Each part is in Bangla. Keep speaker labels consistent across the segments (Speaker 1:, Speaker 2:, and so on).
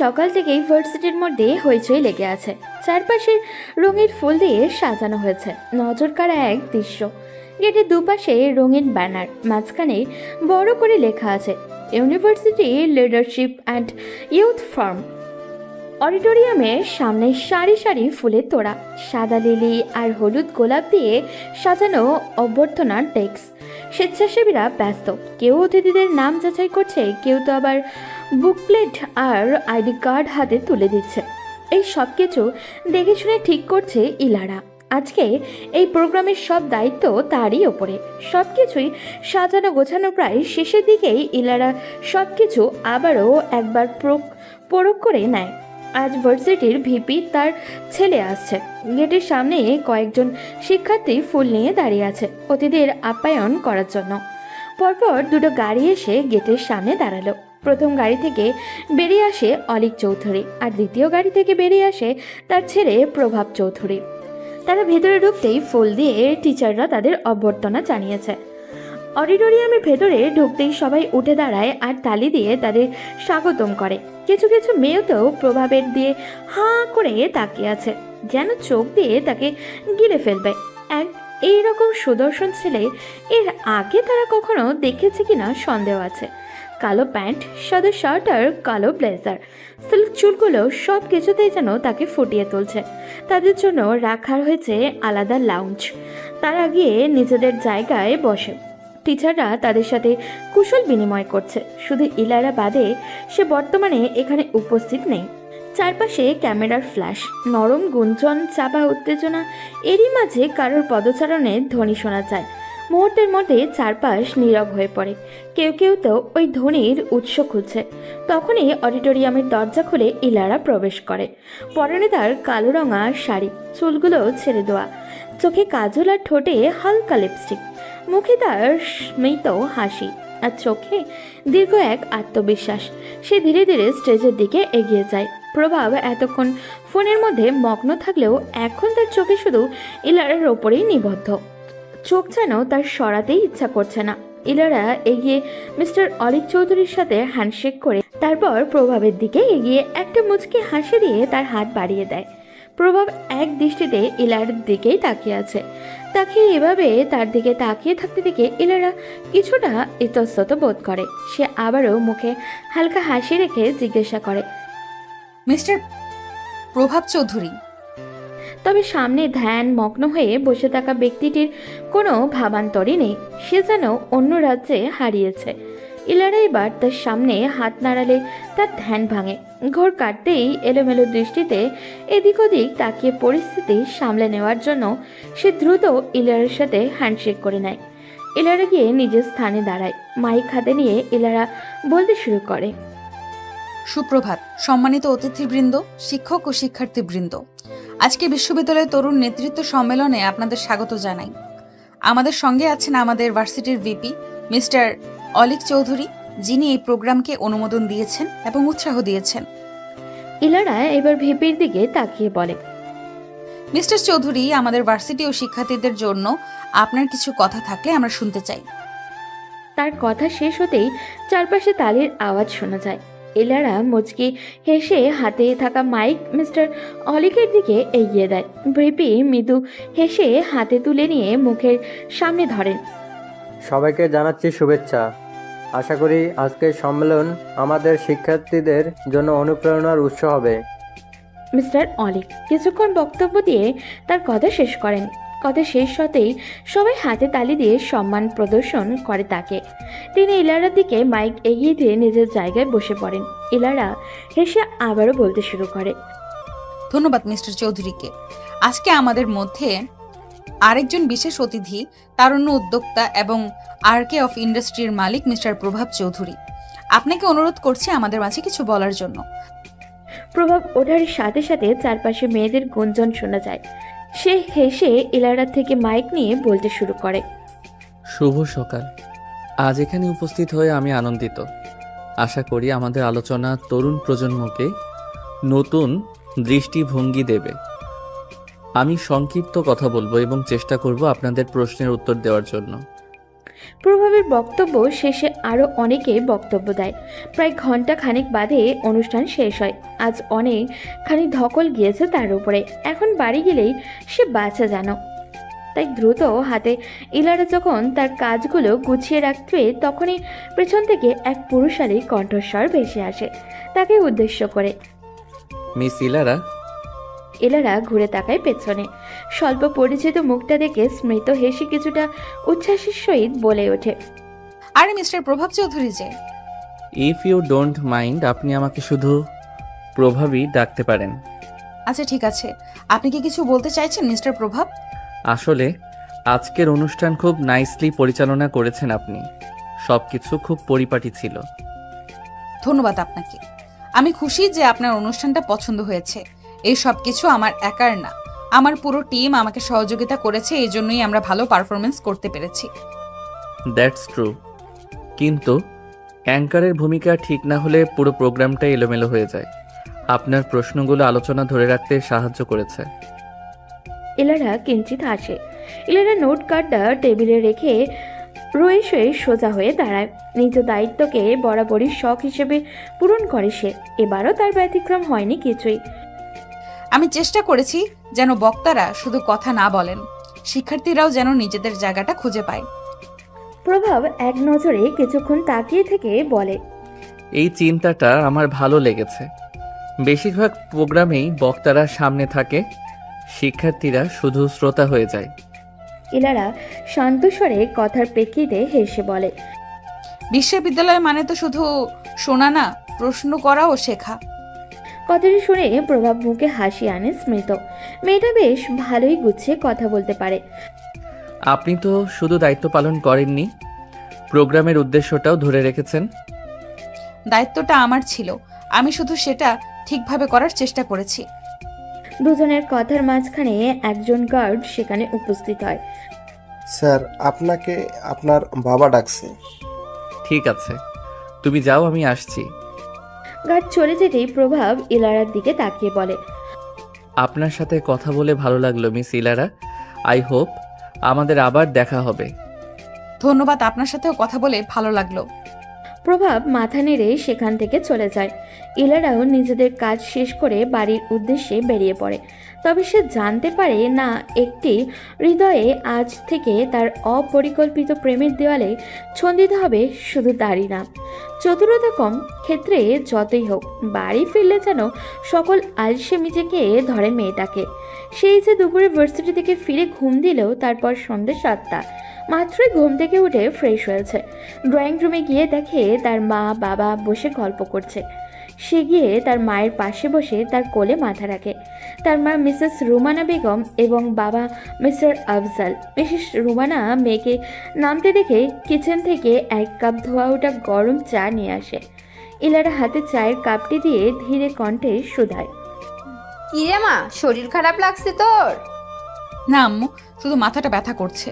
Speaker 1: সকাল থেকেই ভার্সিটির মধ্যে হইচই লেগে আছে। চারপাশে রঙিন ফুল দিয়ে সাজানো হয়েছে, নজর কাড়া এক দৃশ্য। গেটের দুপাশে রঙিন ব্যানার, মাঝখানে বড় করে লেখা আছে university leadership and youth farm. অডিটোরিয়ামের সামনে সারি সারি ফুলের তোড়া, সাদা লিলি আর হলুদ গোলাপ দিয়ে সাজানো অভ্যর্থনার ডেস্ক। স্বেচ্ছাসেবীরা ব্যস্ত, কেউ অতিথিদের নাম যাচাই করছে, কেউ তো আবার বুকলেট আর আইডি কার্ড হাতে তুলে দিচ্ছে। এই সব কিছু দেখে শুনে ঠিক করছে ইলারা। আজকে এই প্রোগ্রামের সব দায়িত্ব তারই ওপরে। সব কিছুই সাজানো গোছানো প্রায় শেষের দিকেই ইলারা সব কিছু আবারও একবার পরখ করে নেয়। আজ ভার্সিটির ভিপি তার ছেলে আসছে। গেটের সামনে কয়েকজন শিক্ষার্থী ফুল নিয়ে দাঁড়িয়ে আছে অতিথিদের আপ্যায়ন করার জন্য। পরপর দুটো গাড়ি এসে গেটের সামনে দাঁড়ালো। প্রথম গাড়ি থেকে বেরিয়ে আসে অলিক চৌধুরী, আর দ্বিতীয় গাড়ি থেকে বেরিয়ে আসে তার ছেলে প্রভাব চৌধুরী। তারা ভেতরে ঢুকতেই ফুল দিয়ে টিচাররা তাদের অভ্যর্থনা জানিয়েছে। অডিটোরিয়ামের ভেতরে ঢুকতেই সবাই উঠে দাঁড়ায় আর তালি দিয়ে তাদের স্বাগতম করে। কিছু কিছু মেয়েও তো প্রভাবের দিয়ে হাঁ করে তাকিয়ে আছে, যেন চোখ দিয়ে তাকে গিলে ফেলবে। এইরকম সুদর্শন ছেলে এর আগে তারা কখনো দেখেছে কিনা সন্দেহ আছে। কালো প্যান্ট, সাদা শার্ট আর কালো ব্লেজার, সিল্ক চুলগুলো সব কিছুতেই যেন তাকে ফুটিয়ে তুলছে। তাদের জন্য রাখা হয়েছে আলাদা লাউঞ্জ। তারা গিয়ে নিজেদের জায়গায় বসে। টিচাররা তাদের সাথে কুশল বিনিময় করছে। শুধু ইলারা বাদে, সে বর্তমানে এখানে উপস্থিত নেই। চারপাশে ক্যামেরার ফ্ল্যাশ, নরম গুঞ্জন, চাপা উত্তেজনা, এরই মাঝে কারোর পদচারণের ধ্বনি শোনা যায়। মুহূর্তের মধ্যে চারপাশ নীরব হয়ে পড়ে। কেউ কেউ তো ওই ধ্বনির উৎস খুঁজছে। তখনই অডিটোরিয়ামের দরজা খুলে ইলারা প্রবেশ করে। পরনে তার কালো রঙা শাড়ি, চুলগুলো ছেড়ে দেওয়া, চোখে কাজল আর ঠোঁটে হালকা লিপস্টিক। মুখে তার স্মিত হাসি আর চোখে দীর্ঘ এক আত্মবিশ্বাস। সে ধীরে ধীরে স্টেজের দিকে এগিয়ে যায়। প্রভাব এতক্ষণ ফোনের মধ্যে মগ্ন থাকলেও এখন তার চোখে শুধু ইলারার ওপরেই নিবদ্ধ। চোখ যেন তার সরাতেই ইচ্ছা করছে না। ইলারা এগিয়ে মিস্টার অলিক চৌধুরীর সাথে হ্যান্ডশেক করে তারপর প্রভাবের দিকে এগিয়ে একটা মুচকি হাসি দিয়ে তার হাত বাড়িয়ে দেয়। প্রভাব এক দৃষ্টিতে ইলারার দিকেই তাকিয়ে আছে। তাকে এভাবে তার দিকে তাকিয়ে থাকতে দেখে ইলারা কিছুটা ইতস্তত বোধ করে। সে আবারও মুখে হালকা হাসি রেখে জিজ্ঞাসা করে,
Speaker 2: মিস্টার প্রভাব চৌধুরী?
Speaker 1: তবে সামনে ধ্যান মগ্ন হয়ে বসে থাকা ব্যক্তিটির কোনো ভাবান্তরই নেই। সে যেন অন্য রাজ্যে হারিয়েছে। ইলারা এবার তার সামনে হাত নাড়ালে তার ধ্যান ভাঙে। ঘোর কাটতেই এলোমেলো দৃষ্টিতে এদিক ওদিক তাকিয়ে পরিস্থিতি সামলে নেওয়ার জন্য সে দ্রুত ইলারার সাথে হ্যান্ডশেক করে নেয়। ইলারা গিয়ে নিজের স্থানে দাঁড়ায়। মাইক হাতে নিয়ে ইলারা বলতে শুরু করে,
Speaker 2: সুপ্রভাত সম্মানিত অতিথিবৃন্দ, শিক্ষক ও শিক্ষার্থীবৃন্দ। আজকে বিশ্ববিদ্যালয় তরুণ নেতৃত্ব সম্মেলনে আপনাদের স্বাগত জানাই। আমাদের সঙ্গে আছেন আমাদের ভার্সিটির ভিপি মিস্টার অলিক চৌধুরী, যিনি এই প্রোগ্রামকে অনুমোদন দিয়েছেন এবং উৎসাহ দিয়েছেন।
Speaker 1: ইলারা এবার ভিপির দিকে তাকিয়ে বলে,
Speaker 2: মিস্টার চৌধুরী, আমাদের ভার্সিটি ও শিক্ষার্থীদের জন্য আপনার কিছু কথা থাকলে আমরা শুনতে চাই।
Speaker 1: তার কথা শেষ হতেই চারপাশে তালির আওয়াজ শোনা যায়। ইলারা মুচকি হেসে হাতে থাকা মাইক মিস্টার অলিকের দিকে এগিয়ে দেয়। ভিপি মৃদু হেসে হাতে তুলে নিয়ে মুখের সামনে ধরেন।
Speaker 3: সবাইকে জানাচ্ছি শুভেচ্ছা। আশা করি আজকের সম্মেলন আমাদের শিক্ষার্থীদের জন্য অনুপ্রেরণার উৎস হবে।
Speaker 1: মিস্টার অলিক কিছুক্ষণ বক্তব্য দিয়ে তার কথা শেষ করেন। কথা শেষ হতেই সবাই হাতে তালি দিয়ে সম্মান প্রদর্শন করে তাকে। তিনি ইলারার দিকে মাইক এগিয়ে দিয়ে নিজের জায়গায় বসে পড়েন। ইলারা হেসে আবারও বলতে শুরু করে,
Speaker 2: ধন্যবাদ মিস্টার চৌধুরীকে। আজকে আমাদের মধ্যে আরেকজন বিশেষ অতিথি, তারুণ্য উদ্যোক্তা এবং আরকে অফ ইন্ডাস্ট্রির মালিক মিস্টার প্রভাব চৌধুরী। আপনাকে অনুরোধ করছি আমাদের মাঝে কিছু বলার জন্য।
Speaker 1: প্রভাব ওঠার সাথে সাথে চারপাশে মেয়েদের গুঞ্জন শোনা যায়। সে হেসে ইলারা থেকে মাইক নিয়ে বলতে শুরু করে,
Speaker 4: শুভ সকাল। আজ এখানে উপস্থিত হয়ে আমি আনন্দিত। আশা করি আমাদের আলোচনা তরুণ প্রজন্মকে নতুন দৃষ্টিভঙ্গি দেবে। আমি সংক্ষিপ্ত কথা বলবো এবং চেষ্টা করব আপনাদের প্রশ্নের উত্তর দেওয়ার জন্য।
Speaker 1: প্রভাবের বক্তব্য শেষে আরও অনেকে বক্তব্য দেয়। প্রায় ঘন্টা খানেক বাদে অনুষ্ঠান শেষ হয়। আজ অনেকখানি ধকল গিয়েছে তার উপরে। এখন বাড়ি গেলেই সে বাঁচা জানো। তাই দ্রুত হাতে ইলারা যখন তার কাজগুলো গুছিয়ে রাখবে, তখনই পেছন থেকে এক পুরুষালী কণ্ঠস্বর ভেসে আসে তাকে উদ্দেশ্য করে।
Speaker 4: মিস ইলারা,
Speaker 1: এলারা ঘুরে তাকায় পেছনে। স্বল্প পরিচিত মুখটা দেখে স্মৃত হেসে কিছুটা উচ্ছ্বাসের সহিত বলে ওঠে,
Speaker 2: আরে মিস্টার প্রভাব চৌধুরী যে।
Speaker 4: ইফ ইউ ডোন্ট মাইন্ড আপনি আমাকে শুধু প্রভাবই ডাকতে পারেন।
Speaker 2: আচ্ছা ঠিক আছে, আপনি কি কিছু বলতে চাইছেন মিস্টার প্রভাব?
Speaker 4: আসলে আজকের অনুষ্ঠান খুব নাইসলি পরিচালনা করেছেন আপনি। সব কিছু খুব পরিপাটি ছিল।
Speaker 2: ধন্যবাদ আপনাকে। আমি খুশি যে আপনার অনুষ্ঠানটা পছন্দ হয়েছে। এই সব কিছু আমার একার না, আমার পুরো টিম আমাকে সহযোগিতা করেছে, এই জন্যই আমরা ভালো পারফরমেন্স করতে পেরেছি।
Speaker 4: দ্যাটস ট্রু, কিন্তু অ্যাঙ্কারের ভূমিকা ঠিক না হলে পুরো প্রোগ্রামটা এলোমেলো হয়ে যায়। আপনার প্রশ্নগুলো আলোচনা ধরে রাখতে সাহায্য করেছে।
Speaker 1: এলারা কিঞ্চিত হাসে। এলারা নোট কার্ডটা টেবিলে রেখে রয়ে শুয়ে সোজা হয়ে দাঁড়ায়। নিজ দায়িত্বকে বরাবরই শখ হিসেবে পূরণ করে সে। এবারও তার ব্যতিক্রম হয়নি কিছুই।
Speaker 2: আমি চেষ্টা করেছি যেন বক্তারা শুধু কথা না বলেন, শিক্ষার্থীরাও যেন নিজেদের জায়গাটা খুঁজে পায়।
Speaker 1: প্রভাব এক নজরে কিছুক্ষণ তাকিয়ে থেকে বলে,
Speaker 4: এই চিন্তাটা আমার ভালো লেগেছে। বেশিরভাগ প্রোগ্রামেই বক্তারা সামনে থাকে, শিক্ষার্থীরা শুধু শ্রোতা হয়ে যায়।
Speaker 1: এলারা শান্ত স্বরে কথার প্রেক্ষিতে হেসে বলে,
Speaker 2: বিশ্ববিদ্যালয় মানে তো শুধু শোনা না, প্রশ্ন করা ও শেখা।
Speaker 1: কথাটি শুনে প্রভাব মুখে হাসি আনে স্মৃত। মেয়েটা বেশ ভালোই গুছিয়ে কথা বলতে পারে।
Speaker 4: আপনি তো শুধু দায়িত্ব পালন করেননি, প্রোগ্রামের উদ্দেশ্যটাও ধরে রেখেছেন।
Speaker 2: দায়িত্বটা আমার ছিল, আমি শুধু সেটা ঠিকভাবে করার চেষ্টা করেছি।
Speaker 1: দুজনের কথার মাঝখানে একজন গার্ড সেখানে উপস্থিত হয়।
Speaker 5: স্যার, আপনাকে আপনার বাবা ডাকছে।
Speaker 4: ঠিক আছে, তুমি যাও, আমি আসছি।
Speaker 1: গার্ড চলে যেতেই প্রভাব ইলারার দিকে তাকিয়ে বলে,
Speaker 4: আপনার সাথে কথা বলে ভালো লাগলো মিস ইলারা। আই হোপ আমাদের আবার দেখা হবে।
Speaker 2: ধন্যবাদ, আপনার সাথেও কথা বলে ভালো লাগলো।
Speaker 1: প্রভাব মাথা নেড়ে সেখান থেকে চলে যায়। ইলারাও নিজেদের কাজ শেষ করে বাড়ির উদ্দেশ্যে বেরিয়ে পড়ে। তবে সে জানতে পারে না, একটি হৃদয়ে আজ থেকে তার অপরিকল্পিত প্রেমের দেওয়ালে ছন্দিত হবে শুধু তারই নাম। চতুরতা কম ক্ষেত্রে যতই হোক, বাড়ি ফিরলে যেন সকল আলসেমি থেকে ধরে মেয়েটাকে। সেই যে দুপুরে ভার্সিটি থেকে ফিরে ঘুম দিলেও তারপর সন্ধ্যে 7টা। মাত্রই ঘুম থেকে উঠে ফ্রেশ হয়েছে। ড্রয়িং রুমে গিয়ে দেখে তার মা বাবা বসে গল্প করছে। সে গিয়ে তার মায়ের পাশে বসে তার কোলে মাথা রাখে। তার মা মিসেস রুমানা বেগম এবং বাবা মিস্টার আফজাল। মিসেস রুমানা মেয়েকে নামতে দেখে কিচেন থেকে 1 কাপ ধোয়া ওঠা গরম চা নিয়ে আসে। ইলারা হাতে চায়ের কাপটি দিয়ে ধীরে কণ্ঠে শুধায়,
Speaker 6: কিরে মা, শরীর খারাপ লাগছে তোর?
Speaker 2: না আম্মু, শুধু মাথাটা ব্যথা করছে।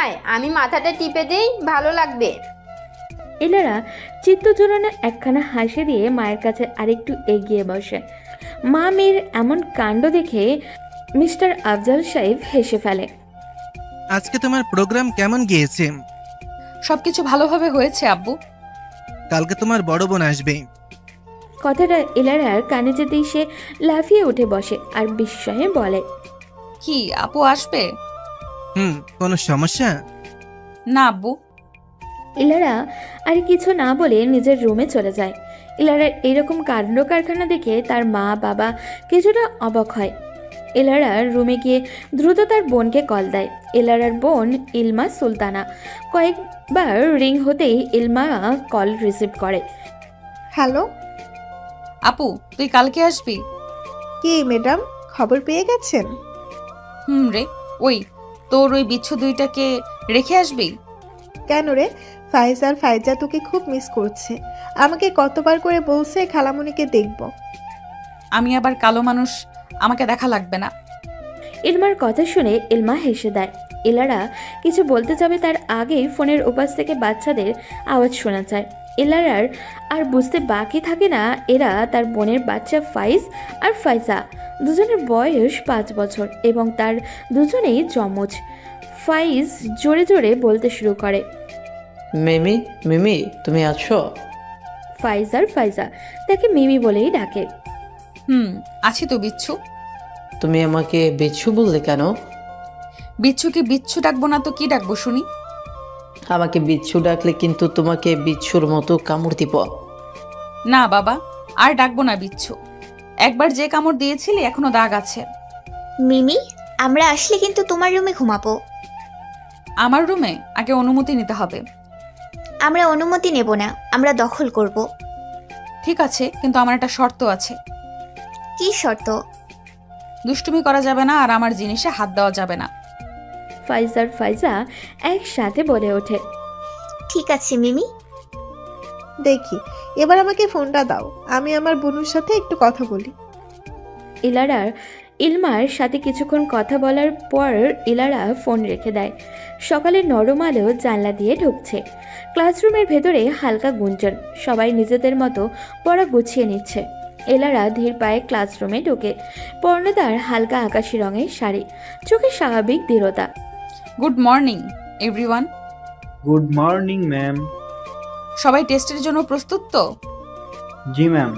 Speaker 6: আয়, আমি মাথাটা টিপে দেই, ভালো লাগবে।
Speaker 1: ইলারা চিত্তজোড়ানো একখানা হাসি দিয়ে মায়ের কাছে আরেকটু এগিয়ে বসে। মা মেয়ের এমন কাণ্ড দেখে মিস্টার আফজাল সাহেব হেসে ফেলে।
Speaker 7: আজকে তোমার প্রোগ্রাম কেমন গিয়েছে?
Speaker 2: সবকিছু ভালোভাবে হয়েছে আব্বু।
Speaker 7: কালকে তোমার বড় বোন আসবে।
Speaker 1: কথাটা ইলারার কানে যেতেই সে লাফিয়ে উঠে বসে আর বিস্ময়ে বলে,
Speaker 2: কি আপু আসবে?
Speaker 7: কোনো সমস্যা?
Speaker 2: না আব্বু।
Speaker 1: ইলারা আর কিছু না বলে নিজের রুমে চলে যায়। ইলারার এরকম কাণ্ড কারখানা দেখে তার মা বাবা কিছুটা অবাক হয়। ইলারার রুমে গিয়ে দ্রুত তার বোনকে কল দেয়। ইলারার বোন ইলমা সুলতানা। কয়েকবার রিং হতেই ইলমা কল রিসিভ করে।
Speaker 8: হ্যালো,
Speaker 2: আপু তুই কালকে আসবি?
Speaker 8: কি ম্যাডাম, খবর পেয়ে গেছেন?
Speaker 2: রে, ওই তোর ওই বিচ্ছু দুইটাকে রেখে আসবি?
Speaker 8: কেন রে, ফাইজ আর ফাইজা তোকে খুব মিস করছে। আমাকে কতবার করে বলছে খালামণিকে দেখব।
Speaker 2: আমি আবার কালো মানুষ, আমাকে দেখা লাগবে না।
Speaker 1: ইলমার কথা শুনে ইলমা হেসে দেয়। ইলারা কিছু বলতে যাবে তার আগেই ফোনের উপাস থেকে বাচ্চাদের আওয়াজ শোনা যায়। ইলারার আর বুঝতে বাকি থাকে না, এরা তার বোনের বাচ্চা ফাইজ আর ফাইজা। দুজনের বয়স 5 বছর এবং তার দুজনেই যমজ। ফাইজ জোরে জোরে বলতে শুরু করে।
Speaker 9: মিমি মিমি তুমি আছো?
Speaker 1: ফাইজ আর ফাইজা তাকে মিমি বলেই ডাকে।
Speaker 2: আছি তো বিচ্ছু।
Speaker 9: তুমি আমাকে বিচ্ছু বললে কেন?
Speaker 2: বিচ্ছুকে বিচ্ছু ডাকবো না তো কি ডাকবো শুনি?
Speaker 9: আমাকে বিচ্ছু ডাকলে কিন্তু তোমাকে বিচ্ছুর মতো কামড় দিব।
Speaker 2: না বাবা, আর ডাকবো না বিচ্ছু। একবার যে কামড় দিয়েছিলি এখনো দাগ আছে।
Speaker 10: মিমি, আমরা আসলে কিন্তু তোমার রুমে ঘুমাবো।
Speaker 2: আমার রুমে আগে অনুমতি নিতে হবে।
Speaker 10: আমরা অনুমতি নেব না, আমরা দখল করব।
Speaker 2: ঠিক আছে, কিন্তু আমার একটা শর্ত আছে।
Speaker 10: কি শর্ত?
Speaker 2: দুষ্টুমি করা যাবে না আর আমার জিনিসে হাত দেওয়া যাবে না।
Speaker 1: ফাইজ আর ফাইজা একসাথে বলে ওঠে।
Speaker 10: ঠিক আছে মিমি।
Speaker 8: দেখি এবার আমাকে ফোনটা দাও, আমি আমার বোনের সাথে একটু কথা বলি।
Speaker 1: ইলমার সাথে কিছুক্ষণ কথা বলার পর ইলারা ফোন রেখে দেয়। সকালে নরম আলো জানলা দিয়ে ঢুকছে। ক্লাসরুমের ভেতরে হালকা গুঞ্জন, সবাই নিজেদের মতো পড়া গুছিয়ে নিচ্ছে। এলারা ধীর পায়ে ক্লাসরুমে ঢোকে। পর্ণদার হালকা আকাশি রঙের শাড়ি, চোখে স্বাভাবিক দৃঢ়তা।
Speaker 2: Good morning everyone.
Speaker 11: Good morning ma'am.
Speaker 2: সবাই টেস্টের জন্য প্রস্তুত তো?
Speaker 11: জি ম্যাম।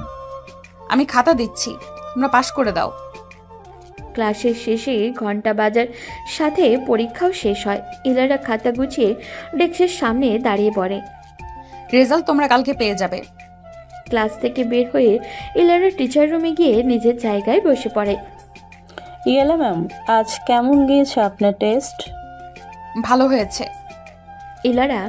Speaker 2: আমি খাতা দিচ্ছি, তোমরা পাশ করে দাও।
Speaker 1: ক্লাসের শেষে ঘন্টা বাজার সাথে পরীক্ষাও শেষ হয়। ইলারা খাতা গুছিয়ে ডেস্কের সামনে দাঁড়িয়ে পড়ে।
Speaker 2: রেজাল্ট তোমরা কালকে পেয়ে যাবে।
Speaker 1: ক্লাস থেকে বের হয়ে ইলারা টিচার রুমে গিয়ে নিজের জায়গায় বসে পড়ে।
Speaker 12: ইয়েলা ম্যাম, আজ কেমন গিয়েছে আপনার টেস্ট?
Speaker 2: ভালো হয়েছে।
Speaker 1: ইলারা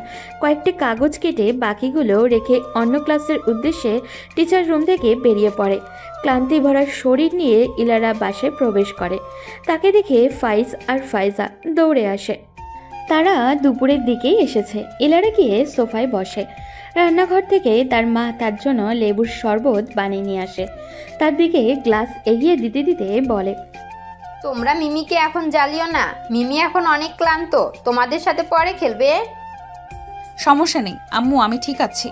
Speaker 1: কয়েকটি কাগজ কেটে বাকিগুলো রেখে অন্য ক্লাসের উদ্দেশ্যে টিচার রুম থেকে বেরিয়ে পড়ে। ক্লান্তি ভরা শরীর নিয়ে ইলারা বাসায় প্রবেশ করে। তাকে দেখে ফাইজ আর ফাইজা দৌড়ে আসে। তারা দুপুরের দিকেই এসেছে। ইলারা গিয়ে সোফায় বসে। রান্নাঘর থেকে তার মা তার জন্য লেবুর শরবত বানিয়ে নিয়ে আসে। তার দিকে গ্লাস এগিয়ে দিতে দিতে বলে,
Speaker 6: তোমরা মিমিকে এখন জ্বালিও না, মিমি এখন অনেক ক্লান্ত, তোমাদের সাথে পরে খেলবে।
Speaker 2: সমস্যা নেই আম্মু, আমি ঠিক আছি।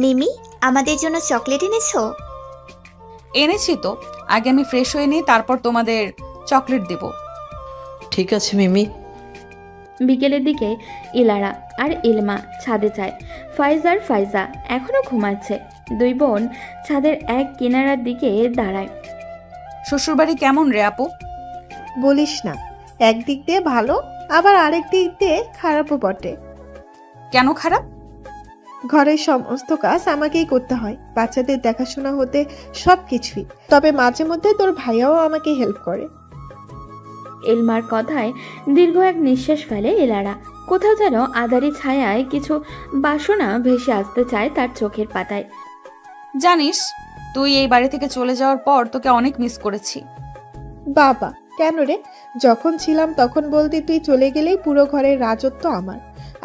Speaker 10: মিমি, আমাদের জন্য চকলেট এনেছো?
Speaker 2: এনেছি তো, আগে আমি ফ্রেশ হয়ে নিই, তারপর তোমাদের চকলেট দেব।
Speaker 9: ঠিক আছে মিমি।
Speaker 1: বিকেলের দিকে ইলারা আর ইলমা ছাদে যায়। ফাইজ আর ফাইজা এখনো ঘুমাচ্ছে। দুই বোন ছাদের এক কিনারার দিকে দাঁড়ায়।
Speaker 2: শ্বশুরবাড়ি কেমন রে আপু?
Speaker 8: বলিস না, একদিক দিয়ে ভালো, আবার আরেক দিক দিয়ে খারাপও বটে।
Speaker 2: কেন খারাপ?
Speaker 8: ঘরের সমস্ত কাজ আমাকেই করতে হয়, বাচ্চাদের দেখাশোনা হতে সব কিছুই। তবে মাঝে মধ্যে তোর ভাইয়াও আমাকে হেল্প করে।
Speaker 1: ইলমার কথায় দীর্ঘ এক নিঃশ্বাস ফেলে ইলারা। কোথাও যেন আধারি ছায়ায় কিছু বাসনা ভেসে আসতে চায় তার চোখের পাতায়।
Speaker 2: জানিস, তুই এই বাড়ি থেকে চলে যাওয়ার পর তোকে অনেক মিস করেছি।
Speaker 8: বাবা, কেন রে? যখন ছিলাম তখন বলতি তুই চলে গেলেই পুরো ঘরের রাজত্ব আমার,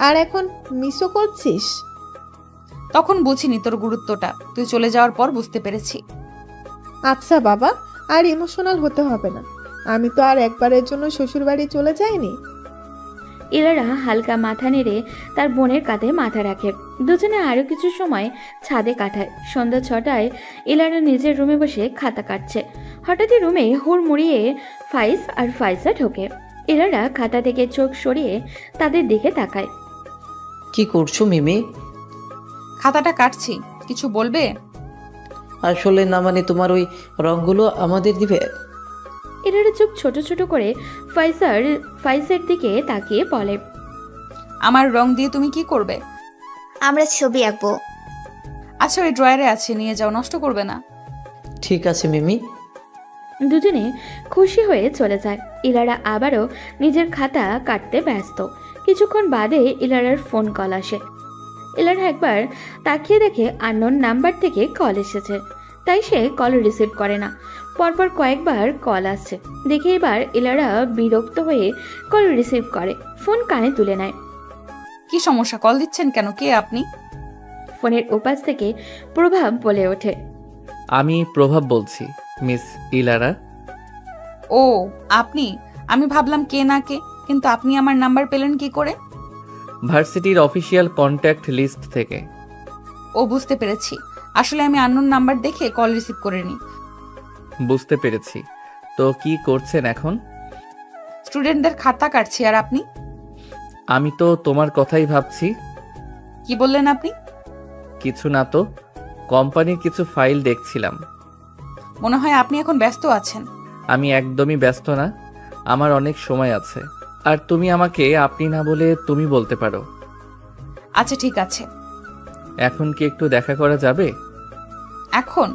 Speaker 8: আর এখন মিসও করছিস?
Speaker 2: তখন বুঝিনি তোর গুরুত্বটা, তুই চলে যাওয়ার পর বুঝতে পেরেছি।
Speaker 8: আচ্ছা বাবা, আর ইমোশনাল হতে হবে না। আমি তো আর একবারের জন্য শ্বশুর বাড়ি চলে যাইনি।
Speaker 1: ইলারা হালকা মাথা নেড়ে তার বোনের কাঁধে মাথা রাখে। দুজনে আরও কিছু সময় ছাদে কাটায়। সন্ধ্যা 6টায় ইলারা নিজের রুমে বসে খাতা কাটছে। হঠাৎই রুমে হুড়মুড়িয়ে ফাইজ আর ফাইজা ঢোকে। ইলারা খাতা থেকে চোখ সরিয়ে তাদের দিকে তাকায়।
Speaker 9: কি করছো মিমি?
Speaker 2: খাতাটা কাটছি, কিছু বলবে?
Speaker 9: আসলে না, মানে তোমার ওই রঙগুলো আমাদের দিবে?
Speaker 1: ইলারা চোখ ছোট ছোট করে ফাইজের দিকে তাকিয়ে বলে,
Speaker 2: আমার রং দিয়ে তুমি কি করবে?
Speaker 10: আমরা ছবি আঁকবো।
Speaker 2: আচ্ছা, ওই ড্রয়ারে আছে, নিয়ে যাও, নষ্ট করবে না।
Speaker 9: ঠিক আছে মিমি।
Speaker 1: দুজনে খুশি হয়ে চলে যায়। ইলারা আবারও নিজের খাতা কাটতে ব্যস্ত। কিছুক্ষণ বাদে ইলারার ফোন কল আসে। ইলারা একবার তাকিয়ে দেখে আননোন নাম্বার থেকে কল এসেছে, তাই সে কল রিসিভ করে না। পরপর কয়েকবার কল আসছে দেখে এবার ইলারা বিরক্ত হয়ে কল রিসিভ করে, ফোন কানে তুলে নেয়।
Speaker 2: কি সমস্যা, কল দিচ্ছেন কেন? কে আপনি?
Speaker 1: ফোনের ওপাশ থেকে প্রভাব বলে ওঠে,
Speaker 4: আমি প্রভাব বলছি, মিস ইলারা।
Speaker 2: ও আপনি? আমি ভাবলাম কে না কে, কিন্তু আপনি আমার নাম্বার পেলেন কি করে?
Speaker 4: ভার্সিটির অফিসিয়াল কন্ট্যাক্ট লিস্ট থেকে।
Speaker 2: ও বুঝতে পেরেছি, আসলে আমি আননোন নাম্বার দেখে কল রিসিভ করিনি।
Speaker 4: বুঝতে পেরেছি। তো কি করছেন এখন?
Speaker 2: স্টুডেন্টদের খাতা কাটছি, আর আপনি?
Speaker 4: আমি তো তোমার কথাই ভাবছি।
Speaker 2: কি বললেন আপনি?
Speaker 4: কিছু না তো, কোম্পানির কিছু ফাইল দেখছিলাম।
Speaker 2: মনে হয় আপনি এখন ব্যস্ত আছেন।
Speaker 4: আমি একদমই ব্যস্ত না, আমার অনেক সময় আছে। আর তুমি আমাকে আপনি না বলে তুমি বলতে পারো।
Speaker 2: আচ্ছা ঠিক আছে।
Speaker 4: এখন কি একটু দেখা করা যাবে?
Speaker 2: এখন?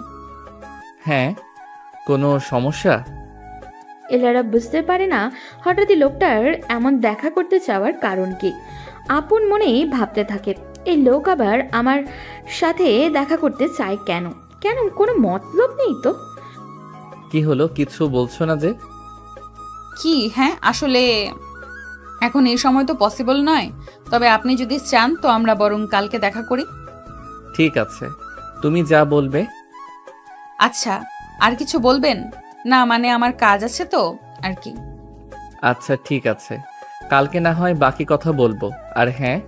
Speaker 4: হ্যাঁ, কোনো সমস্যা?
Speaker 1: ইলারা বুঝতে পারে না হঠাৎই লোকটার এমন দেখা করতে চাওয়ার কারণ কি। আপন মনেই ভাবতে থাকে, এই লোক আবার আমার সাথে দেখা করতে চায় কেন? কেন, কোনো মতলব নেই তো।
Speaker 4: কি হলো, কিছু বলছো না যে?
Speaker 2: কি? হ্যাঁ, আসলে এখন এই সময় তো পসিবল নয়, তবে আপনি যদি চান তো আমরা বরং কালকে দেখা করি।
Speaker 4: ঠিক আছে, তুমি যা বলবে।
Speaker 2: আচ্ছা, আর কিছু বলবেন? না মানে আমার কাজ আছে তো আর কি।
Speaker 4: আচ্ছা ঠিক আছে, কালকে না হয় বাকি কথা বলবো। আর হ্যাঁ,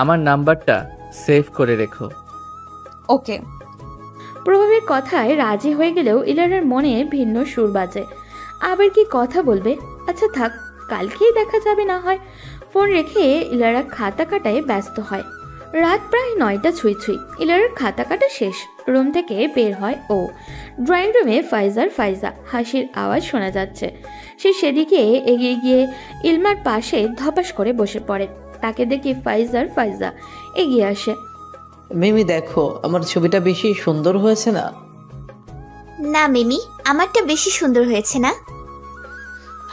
Speaker 4: আমার নাম্বারটা সেভ করে রেখো।
Speaker 2: ওকে।
Speaker 1: প্রভাবের কথায় রাজি হয়ে গেলেও ইলারার মনে ভিন্ন সুর বাজে। আবার কি কথা বলবে? আচ্ছা থাক, কালকেই দেখা যাবে না হয়। ফোন রেখে ইলারা খাতা কাটায় ব্যস্ত হয়। রাত প্রায় 9টা ছুঁই। ইলারার খাতা কাটা শেষ, রুম থেকে বের হয় ও। ড্রয়িং রুমে ফাইজা হাসির আওয়াজ শোনা যাচ্ছে। সে সেদিকে এগিয়ে গিয়ে ইলমার পাশে ধপাস করে বসে পড়ে। তাকে দেখে ফাইজা এগিয়ে আসে।
Speaker 9: মিমি দেখো, আমার ছবিটা বেশি সুন্দর হয়েছে না?
Speaker 10: না মিমি, আমারটা বেশি সুন্দর হয়েছে না?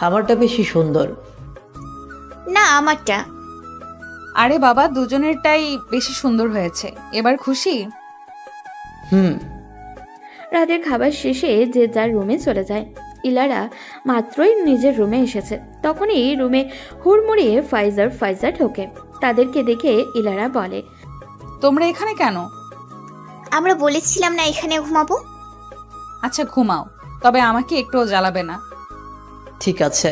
Speaker 9: আমারটা বেশি সুন্দর।
Speaker 10: না আমারটা।
Speaker 2: আরে বাবা, দুজনেরটাই বেশি সুন্দর হয়েছে। এবার খুশি?
Speaker 9: হুম।
Speaker 1: রাতের খাবার শেষে যে যার রুমে চলে যায়। ইলারা মাত্রই নিজের রুমে এসেছে, তখনই রুমে হুড়মুড়িয়ে ফাইজা ঢোকে। তাদেরকে দেখে ইলারা বলে,
Speaker 2: তোমরা এখানে কেন?
Speaker 10: আমরা বলেছিলাম না এখানে ঘুমাবো।
Speaker 2: আচ্ছা ঘুমাও, তবে আমাকে একটুও জ্বালাবে না।
Speaker 9: ঠিক আছে।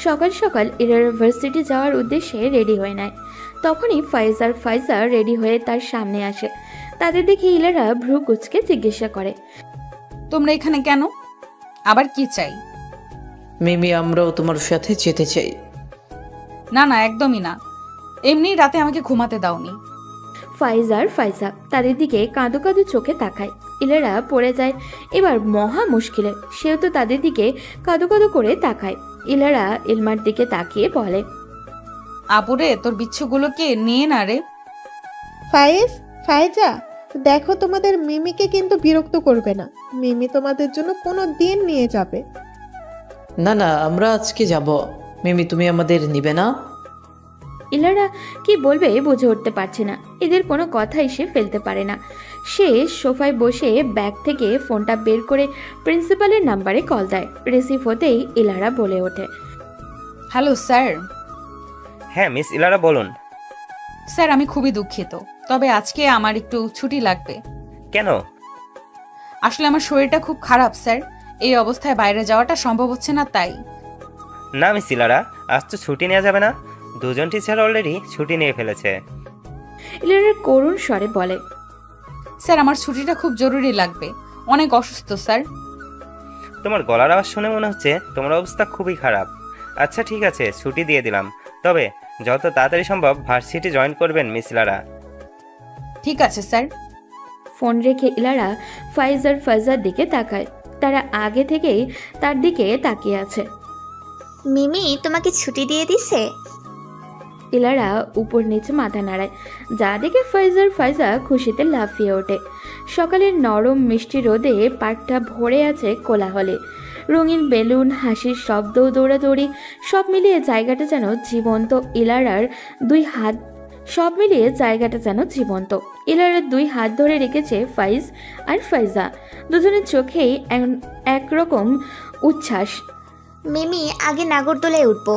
Speaker 1: সকাল সকাল ইলারা ভার্সিটি যাওয়ার উদ্দেশ্যে রেডি হয়ে নেয়। তখনই ফাইজা রেডি হয়ে তার সামনে আসে। তাদের দেখে ইলারা ভ্রু কুচকে জিজ্ঞাসা করে,
Speaker 2: তোমরা এখানে কেন? আবার কি চাই?
Speaker 9: মিমি, আমরাও তোমার সাথে যেতে চাই।
Speaker 2: না না, একদমই না। এমনি রাতে আমাকে ঘুমাতে দাওনি।
Speaker 1: ফাইজা তাদের দিকে কাঁদো কাঁদো চোখে তাকায়। ইলারা পড়ে যায় এবার মহা মুশকিলে। সেও তো তাদের দিকে কাঁদো কাঁদো করে তাকায়। ইলারা ইলমার দিকে তাকিয়ে বলে,
Speaker 2: আপুরে, তোর বিচ্ছুগুলোকে নিয়ে না রে।
Speaker 8: ফাইজা দেখো, তোমাদের মিমিকে কিন্তু বিরক্ত করবে না। মিমি তোমাদের জন্য কোনো দিন নিয়ে যাবে।
Speaker 9: না না, আমরা আজকে যাব। মিমি, তুমি আমাদের নিবে না?
Speaker 1: ইলারা কি বলবে বুঝে উঠতে পারছে না। এদের কোনো কথাই সে ফেলতে পারে না। সে সোফায় বসে ব্যাগ থেকে ফোনটা বের করে প্রিন্সিপালের নাম্বারে কল দেয়। রিসিভ হতেই ইলারা বলে ওঠে,
Speaker 2: হ্যালো স্যার।
Speaker 13: হ্যাঁ মিস ইলারা, বলুন।
Speaker 2: স্যার আমি খুবই দুঃখিত, তবে আজকে আমার একটু ছুটি লাগবে।
Speaker 13: কেন?
Speaker 2: আসলে আমার শরীরটা খুব খারাপ স্যার, এই অবস্থায় বাইরে যাওয়াটা সম্ভব হচ্ছে না তাই।
Speaker 13: না মিস ইলারা, আজ তো ছুটি নেওয়া যাবে না। দুজন টিচার অলরেডি ছুটি নিয়ে ফেলেছে।
Speaker 1: ইলারার করুণ স্বরে বলে,
Speaker 2: স্যার আমার ছুটিটা খুব জরুরি লাগবে, অনেক অসুস্থ স্যার।
Speaker 13: তোমার গলার আওয়াজ শুনে মনে হচ্ছে তোমার অবস্থা খুবই খারাপ। আচ্ছা ঠিক আছে, ছুটি দিয়ে দিলাম। তবে যত তাড়াতাড়ি সম্ভব ভার্সিটি জয়েন করবেন মিস ইলারা।
Speaker 2: ঠিক আছে স্যার।
Speaker 1: ফোন রেখে ইলারা ফাইজার দিকে তাকায়। তারা আগে থেকেই তার দিকে তাকিয়ে আছে।
Speaker 10: মিমি তোমাকে ছুটি দিয়ে দিছে?
Speaker 1: ইলারা উপর নিচে মাথা নাড়ায়, যা দেখে ফাইজা খুশিতে লাফিয়ে ওঠে। সকালের নরম মিষ্টি রোদে পার্কটা ভরে আছে কোলাহলে। রঙিন বেলুন, হাসির শব্দ, দৌড়াদৌড়ি, সব মিলিয়ে জায়গাটা যেন জীবন্ত। ইলারার দুই হাত ধরে রেখেছে ফাইজ আর ফাইজা। দুজনের চোখেই একরকম উচ্ছ্বাস।
Speaker 10: মিমি আগে নাগরদোলায় উঠবো।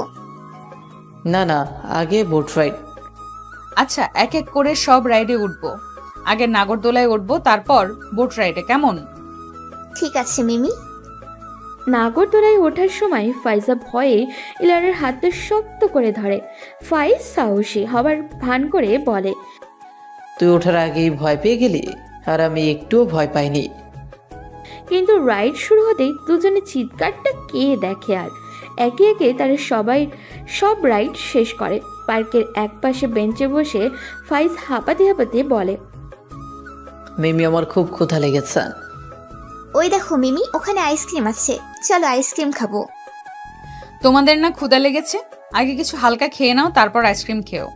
Speaker 9: না না, আগে বোট রাইড।
Speaker 2: আচ্ছা, এক এক করে সব রাইডে উঠবো। আগে নাগরদোলায় উঠবো, তারপর বোট রাইডে, কেমন?
Speaker 10: ঠিক আছে মিমি।
Speaker 1: নাগরদোলায় ওঠার সময় ফাইজা ভয়ে ইলারার হাতটা শক্ত করে ধরে। ফাইজ সাহসী হবার ভান করে বলে,
Speaker 9: তুই ওঠার আগেই ভয় পেয়ে গেলি, আর আমি একটুও ভয় পাইনি।
Speaker 1: কিন্তু রাইড শুরু হতেই দুজনে চিৎকারটা কে দেখে আর। একে একে তারা সব রাইড শেষ করে। পার্কের একপাশে বেঞ্চে বসে ফাইজ হাঁপাতে হাঁপাতে বলে,
Speaker 9: মিমি আমার খুব ক্ষুধা লেগেছে।
Speaker 10: ওই দেখো মিমি, ওখানে আইসক্রিম আছে, চলো আইসক্রিম খাবো।
Speaker 2: তোমাদের না ক্ষুধা লেগেছে? আগে কিছু হালকা খেয়ে নাও, তারপর আইসক্রিম খেও।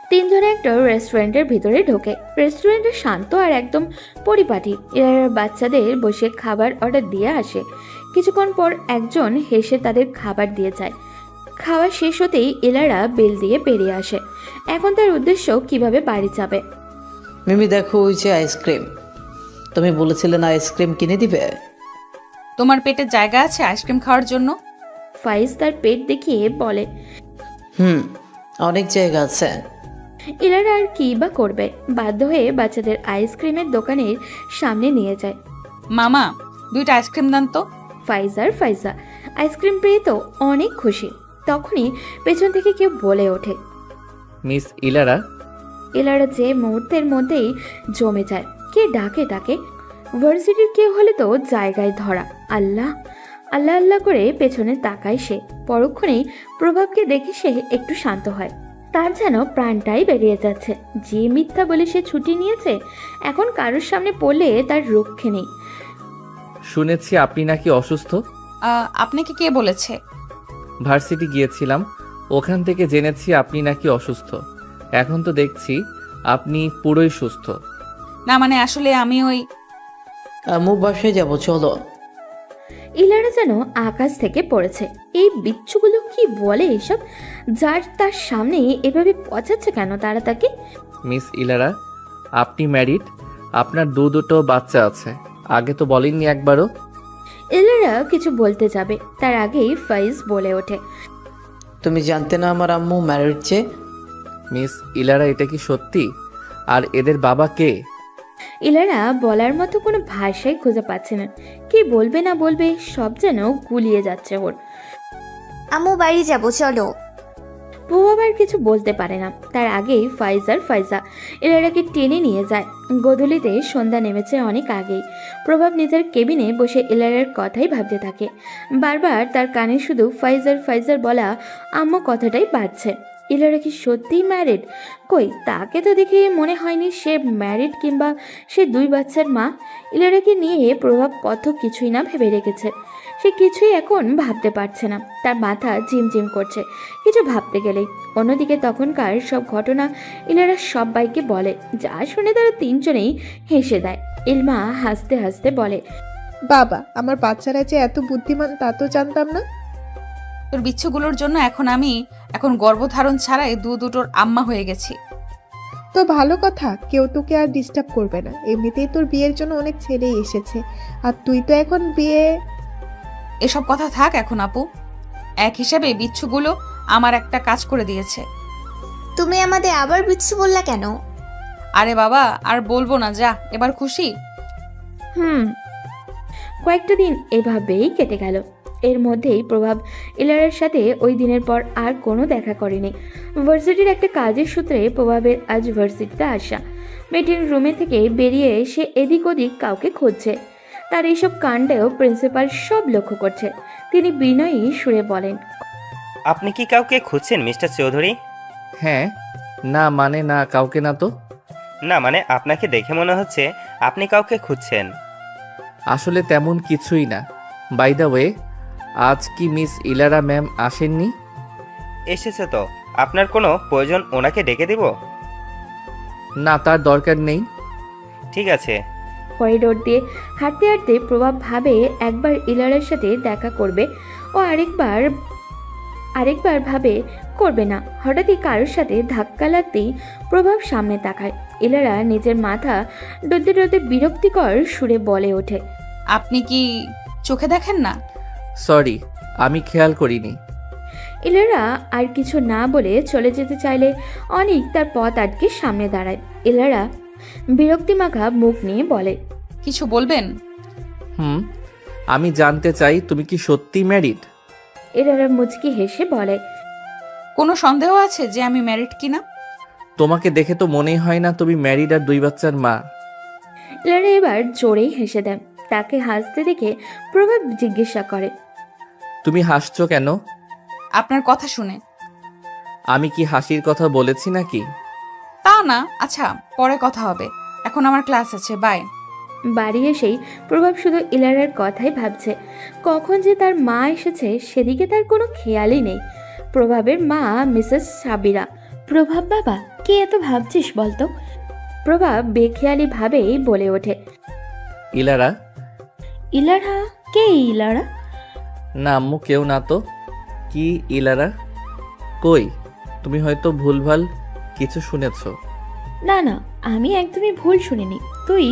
Speaker 1: তিনজনে একটা রেস্টুরেন্টের ভিতরে ঢোকে। রেস্টুরেন্টটা শান্ত আর একদম পরিপাটি। এরা বাচ্চাদের বসে খাবার অর্ডার দিয়ে আসে। কিছুক্ষণ পর একজন হেসে তাদের খাবার দিয়ে যায়। খাওয়া শেষ হতেই এলারা বেল দিয়ে বেরিয়ে আসে। এখন তার উদ্দেশ্য কিভাবে বাড়ি যাবে।
Speaker 9: মিমি দেখো, ওই যে আইসক্রিম। তুমি বলেছিলে না আইসক্রিম কিনে দিবে?
Speaker 2: তোমার পেটে জায়গা আছে আইসক্রিম খাওয়ার জন্য?
Speaker 1: ফাইজ তার পেট দেখিয়ে বলে,
Speaker 9: অনেক জায়গা আছে।
Speaker 1: এলারা আর কি বা করবে, বাধ্য হয়ে বাচ্চাদের আইসক্রিমের দোকানের সামনে নিয়ে যায়।
Speaker 2: মামা, 2টা আইসক্রিম দান তো।
Speaker 1: ফাইজা আইসক্রিম পেয়ে তো অনেক খুশি। তখনই পেছন থেকে কেউ বলে ওঠে,
Speaker 4: মিস ইলারা।
Speaker 1: এলারা যে মুহূর্তের মধ্যেই জমে যায়। কে ডাকে তাকে? ভার্সিটির কেউ হলে তো জায়গায় ধরা। আল্লাহ আল্লাহ আল্লাহ করে পেছনে তাকায় সে। পরক্ষণেই প্রভাবকে দেখে সে একটু শান্ত হয়। তার যেন প্রাণটাই বেরিয়ে যাচ্ছে। যে মিথ্যা বলে সে ছুটি নিয়েছে, এখন কারোর সামনে পড়লে তার রক্ষে নেই।
Speaker 4: শুনেছি আপনি নাকি অসুস্থ।
Speaker 2: আপনাকে কে বলেছে?
Speaker 4: ভার্সিটি গিয়েছিলাম, ওখান থেকে জেনেছি আপনি নাকি অসুস্থ। এখন তো দেখছি আপনি পুরোই সুস্থ।
Speaker 2: না মানে আসলে আমি ওই
Speaker 9: আম্মু বাসায় যাবো, চলো।
Speaker 1: ইলারা যেন আকাশ থেকে পড়েছে। এই বিচ্ছুগুলো কি বলে এসব? যার তার সামনে এভাবে পচাচ্ছে কেন তারা তাকে?
Speaker 4: মিস ইলারা, আপনি ম্যারিড, আপনার দুটো বাচ্চা আছে, আগে তো বলেননি একবারও।
Speaker 1: ইলারা কিছু বলতে যাবে, তার আগেই ফাইজ বলে ওঠে,
Speaker 9: তুমি জানতে না আমার আম্মু ম্যারিড যে?
Speaker 4: মিস ইলারা, এটা কি সত্যি? আর এদের বাবা কে?
Speaker 1: ইলারা বলার মতো কোনো ভাষাই খুঁজে পাচ্ছে না। কি বলবে না বলবে সব যেন গুলিয়ে যাচ্ছে ওর।
Speaker 10: আম্মু বাড়ি যাবো, চলো।
Speaker 1: প্রভাব আর কিছু বলতে পারে না। তার আগেই ফাইজা ইলারাকে টেনে নিয়ে যায়। গোধূলিতে সন্ধ্যা নেমেছে অনেক আগেই। প্রভাব নিজের কেবিনে বসে ইলারার কথাই ভাবতে থাকে। বারবার তার কানে শুধু ফাইজার বলা আম্মু কথাটাই বাজছে। ইলারা কি সত্যিই ম্যারিড? কই, তাকে তো দেখে মনে হয়নি সে ম্যারিড কিংবা সে 2 বাচ্চার মা। ইলারাকে নিয়ে প্রভাব কত কিছুই না ভেবে রেখেছে। সে কিছুই এখন ভাবতে পারছে না। তার মাথা ঝিমঝিম করছে কিছু ভাবতে গেলেই। অন্যদিকে তখনকার সব ঘটনা ইলারা সবাইকে বলে, যা শুনে তারা তিনজনেই হেসে দেয়। ইলমা হাসতে হাসতে বলে,
Speaker 8: বাবা, আমার বাচ্চারা যে এত বুদ্ধিমান তা তো জানতাম না।
Speaker 2: তোর বিচ্ছুগুলোর জন্য এখন গর্ভধারণ ছাড়াই দুটোর আম্মা হয়ে গেছি।
Speaker 8: তো ভালো কথা, কেউ তোকে আর ডিস্টার্ব করবে না। এমনিতেই তোর বিয়ের জন্য অনেক ছেলেই এসেছে, আর তুই তো এখন বিয়ে।
Speaker 2: এসব কথা থাক এখন আপু। এক হিসাবে বিচ্ছুগুলো আমার একটা কাজ করে দিয়েছে।
Speaker 10: তুমি আমাদের আবার বিচ্ছু বললা কেন?
Speaker 2: আরে বাবা, আর বলবো না, যা এবার খুশি?
Speaker 1: কয়েকটা দিন এভাবেই কেটে গেল। এর মধ্যেই প্রভাব ইলারার সাথে ওই দিনের পর আর কোনো দেখা করেনি। ভার্সিটির একটা কাজের সূত্রে প্রভাবের আজ ভার্সিটিতে আসা। মিটিং রুমে থেকে বেরিয়ে এসে এদিক ওদিক কাউকে খুঁজছে। তার এইসব কাণ্ডেও প্রিন্সিপাল সব লক্ষ্য করছে। তিনি বিনয়ী সুরে বলেন,
Speaker 13: আপনি কি কাউকে খুঁজছেন মিস্টার চৌধুরী?
Speaker 4: হ্যাঁ। না মানে না, কাউকে না তো।
Speaker 13: না মানে আপনাকে দেখে মনে হচ্ছে আপনি কাউকে খুঁজছেন।
Speaker 4: আসলে তেমন কিছুই না। বাই দ্য ওয়ে, আজ কি মিস ইলারা ম্যাম আসেননি?
Speaker 13: এসেছে তো। আপনার কোনো প্রয়োজন ওনাকে ডেকে দিব?
Speaker 4: না, তার দরকার নেই।
Speaker 13: ঠিক আছে।
Speaker 1: করিডোর দিয়ে হাঁটতে হাঁটতে প্রভাব ভাবে একবার ইলারার সাথে দেখা করবে ও আরেকবার ভাবে করবে না। হঠাৎই কারোর সাথে ধাক্কা লাগতেই প্রভাব সামনে তাকায়। ইলারা নিজের মাথা ডলতে বিরক্তিকর সুরে বলে ওঠে,
Speaker 2: আপনি কি চোখে দেখেন না?
Speaker 4: সরি, আমি খেয়াল করিনি।
Speaker 1: ইলারা আর কিছু না বলে চলে যেতে চাইলে অনিক তার পথ আটকে সামনে দাঁড়ায়। ইলারা বিরক্তিমাখা মুখ নিয়ে বলে,
Speaker 2: কিছু বলবেন?
Speaker 4: আমি জানতে চাই তুমি কি সত্যি ম্যারিড?
Speaker 1: ইলারা মুচকি হেসে বলে,
Speaker 2: কোনো সন্দেহ আছে যে আমি ম্যারিড কিনা?
Speaker 4: তোমাকে দেখে তো মনেই হয় না তুমি ম্যারিড আর 2 বাচ্চার মা।
Speaker 1: ইলারা এবার জোরেই হেসে দেন। তাকে হাসতে দেখে প্রভাব জিজ্ঞাসা করে,
Speaker 4: তুমি হাসছো কেন?
Speaker 2: আপনার কথা শুনে।
Speaker 4: আমি কি হাসির কথা বলেছি নাকি?
Speaker 2: তা না, আচ্ছা পরে কথা হবে, এখন আমার ক্লাস আছে, বাই।
Speaker 1: বাড়ি এসেই প্রভাব শুধু ইলারার কথাই ভাবছে। কখন যে তার মা এসেছে সেদিকে তার কোনো খেয়ালই নেই। প্রভাবের মা মিসেস সাবিরা। প্রভাব বাবা, কে এত ভাবছিস বলতো? প্রভাব বেখেয়ালি ভাবেই বলে ওঠে,
Speaker 4: ইলারা।
Speaker 1: ইলারা? কে ইলারা?
Speaker 4: না আম্মু, কেউ না তো। কি ইলারা? কই, তুমি হয়তো ভুলভাল কিছু শুনেছো।
Speaker 1: না না, আমি একদমই ভুল শুনিনি। তুই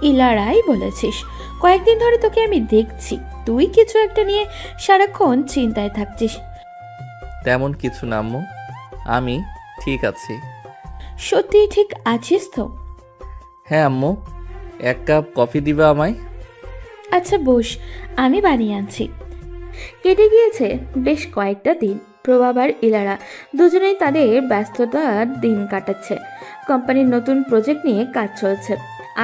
Speaker 1: ইলারাই বলেছিস। কয়েকদিন ধরে তোকে আমি দেখছি, তুই কিছু একটা নিয়ে সারাক্ষণ চিন্তায় থাকছিস।
Speaker 4: তেমন কিছু না আম্মু, আমি ঠিক আছি।
Speaker 1: সত্যি ঠিক আছিস তো?
Speaker 4: হ্যাঁ আম্মু, 1 কাপ কফি দিবা আমায়?
Speaker 1: আচ্ছা বস, আমি বানিয়ে আনছি। কেটে গিয়েছে বেশ কয়েকটা দিন। প্রভাব আর ইলারা দুজনেই তাদের ব্যস্ততার দিন কাটাচ্ছে। কোম্পানির নতুন প্রজেক্ট নিয়ে কাজ চলছে।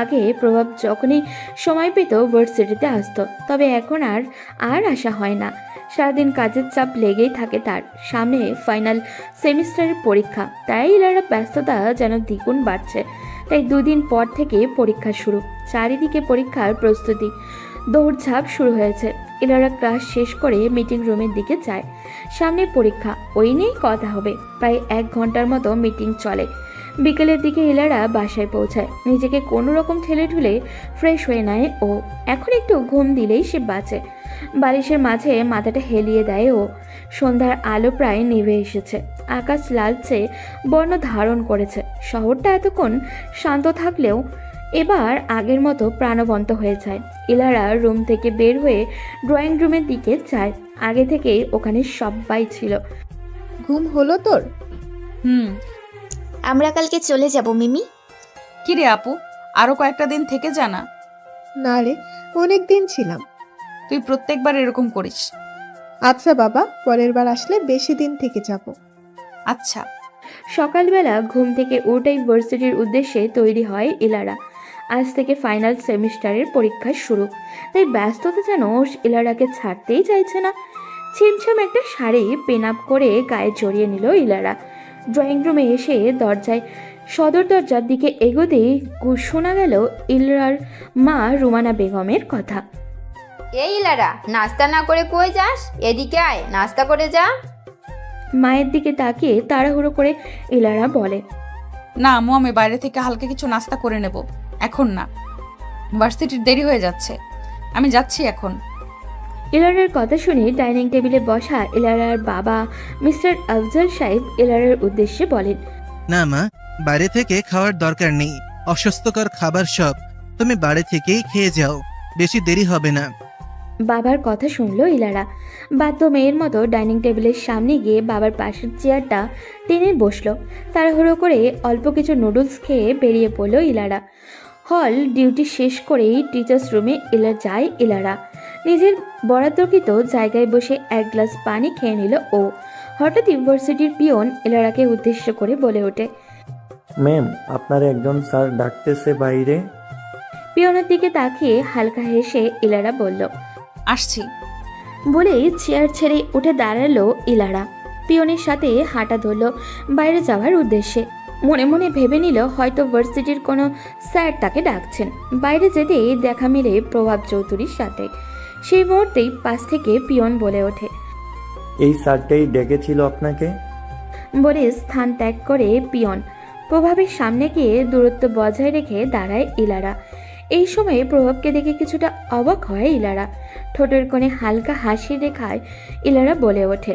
Speaker 1: আগে প্রভাব যখনই সময় পেত ভার্সিটিতে আসতো, তবে এখন আর আসা হয় না। সারাদিন কাজের চাপ লেগেই থাকে তার। সামনে ফাইনাল সেমিস্টারের পরীক্ষা, তাই ইলারা ব্যস্ততা যেন দ্বিগুণ বাড়ছে। তাই 2 দিন পর থেকে পরীক্ষা শুরু। চারিদিকে পরীক্ষার প্রস্তুতি, দৌড়ঝাঁপ শুরু হয়েছে। ইলারা ক্লাস শেষ করে মিটিং রুমের দিকে যায়। সামনে পরীক্ষা, ওই নিয়েই কথা হবে। প্রায় 1 ঘন্টার মতো মিটিং চলে। বিকেলের দিকে ইলারা বাসায় পৌঁছায়। নিজেকে কোনো রকম ঠেলে ঠুলে ফ্রেশ হয়ে নেয় ও। এখন একটু ঘুম দিলেই সে বাঁচে। বালিশের মাঝে মাথাটা হেলিয়ে দেয় ও। সন্ধ্যার আলো প্রায় নিভে এসেছে। আকাশ লালচে বর্ণ ধারণ করেছে। শহরটা এতক্ষণ শান্ত থাকলেও এবার আগের মতো প্রাণবন্ত হয়ে যায়। ইলারা রুম থেকে বের হয়ে ড্রয়িং রুমের দিকে যায়। আগে থেকেই ওখানে সবাই ছিল।
Speaker 8: ঘুম হলো তোর?
Speaker 10: আমরা কালকে চলে যাব মিমি।
Speaker 2: কি রে আপু, আরো কয়েকটা দিন থেকে জানা।
Speaker 8: না রে, অনেক দিন ছিলাম।
Speaker 2: তুই প্রত্যেকবার এরকম করিস।
Speaker 8: আচ্ছা বাবা, পরের বার আসলে বেশি দিন থেকে যাব।
Speaker 2: আচ্ছা।
Speaker 1: সকালবেলা ঘুম থেকে উঠেই ভার্সিটির উদ্দেশ্যে তৈরি হয় ইলারা। আজ থেকে ফাইনাল সেমিস্টারের পরীক্ষা শুরু, তাই ব্যস্ততা যেন ইলারাকে ছাড়তেই চাইছে না। ছিমছাম একটা শাড়ি পেন আপ করে গায়ে জড়িয়ে নিল ইলারা। ড্রয়িং রুমে এসে সদর দরজার দিকে এগোতেই শোনা গেল ইলারার মা রুমানা বেগমের কথা।
Speaker 6: এই ইলারা, নাস্তা না করে কই যাস? এদিকে আয়, নাস্তা করে যা।
Speaker 1: মায়ের দিকে তাকিয়ে তাড়াহুড়ো করে ইলারা বলে,
Speaker 2: না আম্মু, আমি বাইরে থেকে হালকা কিছু নাস্তা করে নেব, এখন না, ভার্সিটির দেরি হয়ে যাচ্ছে, আমি যাচ্ছি এখন।
Speaker 1: ইলারার কথা শুনে ডাইনিং টেবিলে বসা ইলারার বাবা মিস্টার আফজাল সাহেব ইলারার উদ্দেশ্যে বলেন,
Speaker 7: না মা, বাইরে থেকে খাওয়ার দরকার নেই, অস্বাস্থ্যকর খাবার সব, তুমি বাড়ি থেকেই খেয়ে যাও, বেশি দেরি হবে না।
Speaker 1: বাবার কথা শুনলো ইলারা। বাধ্য মেয়ের মতো ডাইনিং টেবিলের সামনে গিয়ে বাবার পাশের চেয়ারটা টেনে বসলো। তাড়াহুড়ো করে অল্প কিছু নুডলস খেয়ে বেরিয়ে পড়লো ইলারা। হল ডিউটি শেষ করেই টিচার্স রুমে যায় ইলারা। নিজের বরাদ্দকৃত জায়গায় বসে 1 গ্লাস পানি খেয়ে নিল ও। হঠাৎ ইউনিভার্সিটির পিয়ন ইলারাকে উদ্দেশ্য করে বলে ওঠে,
Speaker 3: ম্যাম, আপনার একজন স্যার ডাকতেছে বাইরে।
Speaker 1: পিয়নের দিকে তাকিয়ে হালকা হেসে ইলারা বলল,
Speaker 2: আসছি।
Speaker 1: বলেই চেয়ার ছেড়ে উঠে দাঁড়ালো ইলারা। পিয়নের সাথে হাঁটা ধরল বাইরে যাওয়ার উদ্দেশ্যে। মনে মনে ভেবে নিল হয়তো ভার্সিটির কোনো স্যার তাকে ডাকছেন। বাইরে যেতেই দেখা মিলে প্রভাব চৌধুরীর সাথে। সেই মুহূর্তেই পাশ থেকে পিয়ন বলে ওঠে,
Speaker 3: এই স্যারটাই ডেকেছিল আপনাকে।
Speaker 1: বলে স্থান ত্যাগ করে পিয়ন প্রভাবের সামনে গিয়ে দূরত্ব বজায় রেখে দাঁড়ায় ইলারা। এই সময়ে প্রভাবকে দেখে কিছুটা অবাক হয় ইলারা। ঠোঁটের কোণে হালকা হাসি রেখায় ইলারা বলে ওঠে,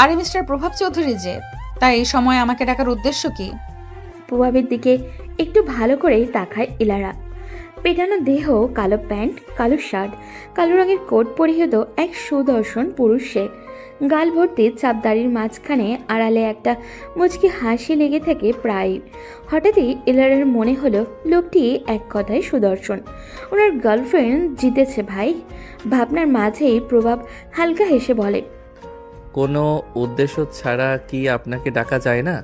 Speaker 2: আরে মিস্টার প্রভাব চৌধুরী যে, তাই এই সময় আমাকে ডাকার উদ্দেশ্য কি?
Speaker 1: প্রভাবের দিকে একটু ভালো করেই তাকায় ইলারা। পেটানো দেহ, কালো প্যান্ট, কালো শার্ট, কালো রঙের কোট পরিহিত এক সুদর্শন পুরুষ সে। গাল ভর্তি চাপদাড়ির মাঝখানে আড়ালে একটা মুচকি হাসি লেগে থাকে প্রায়। হঠাৎই ইলারার মনে হলো লোকটি এক কথায় সুদর্শন। ওনার গার্লফ্রেন্ড জিতেছে ভাই। ভাবনার মাঝেই প্রভাব হালকা হেসে বলে,
Speaker 4: কোনো উদ্দেশ্য ছাড়া কি আপনাকে ডাকা যায় না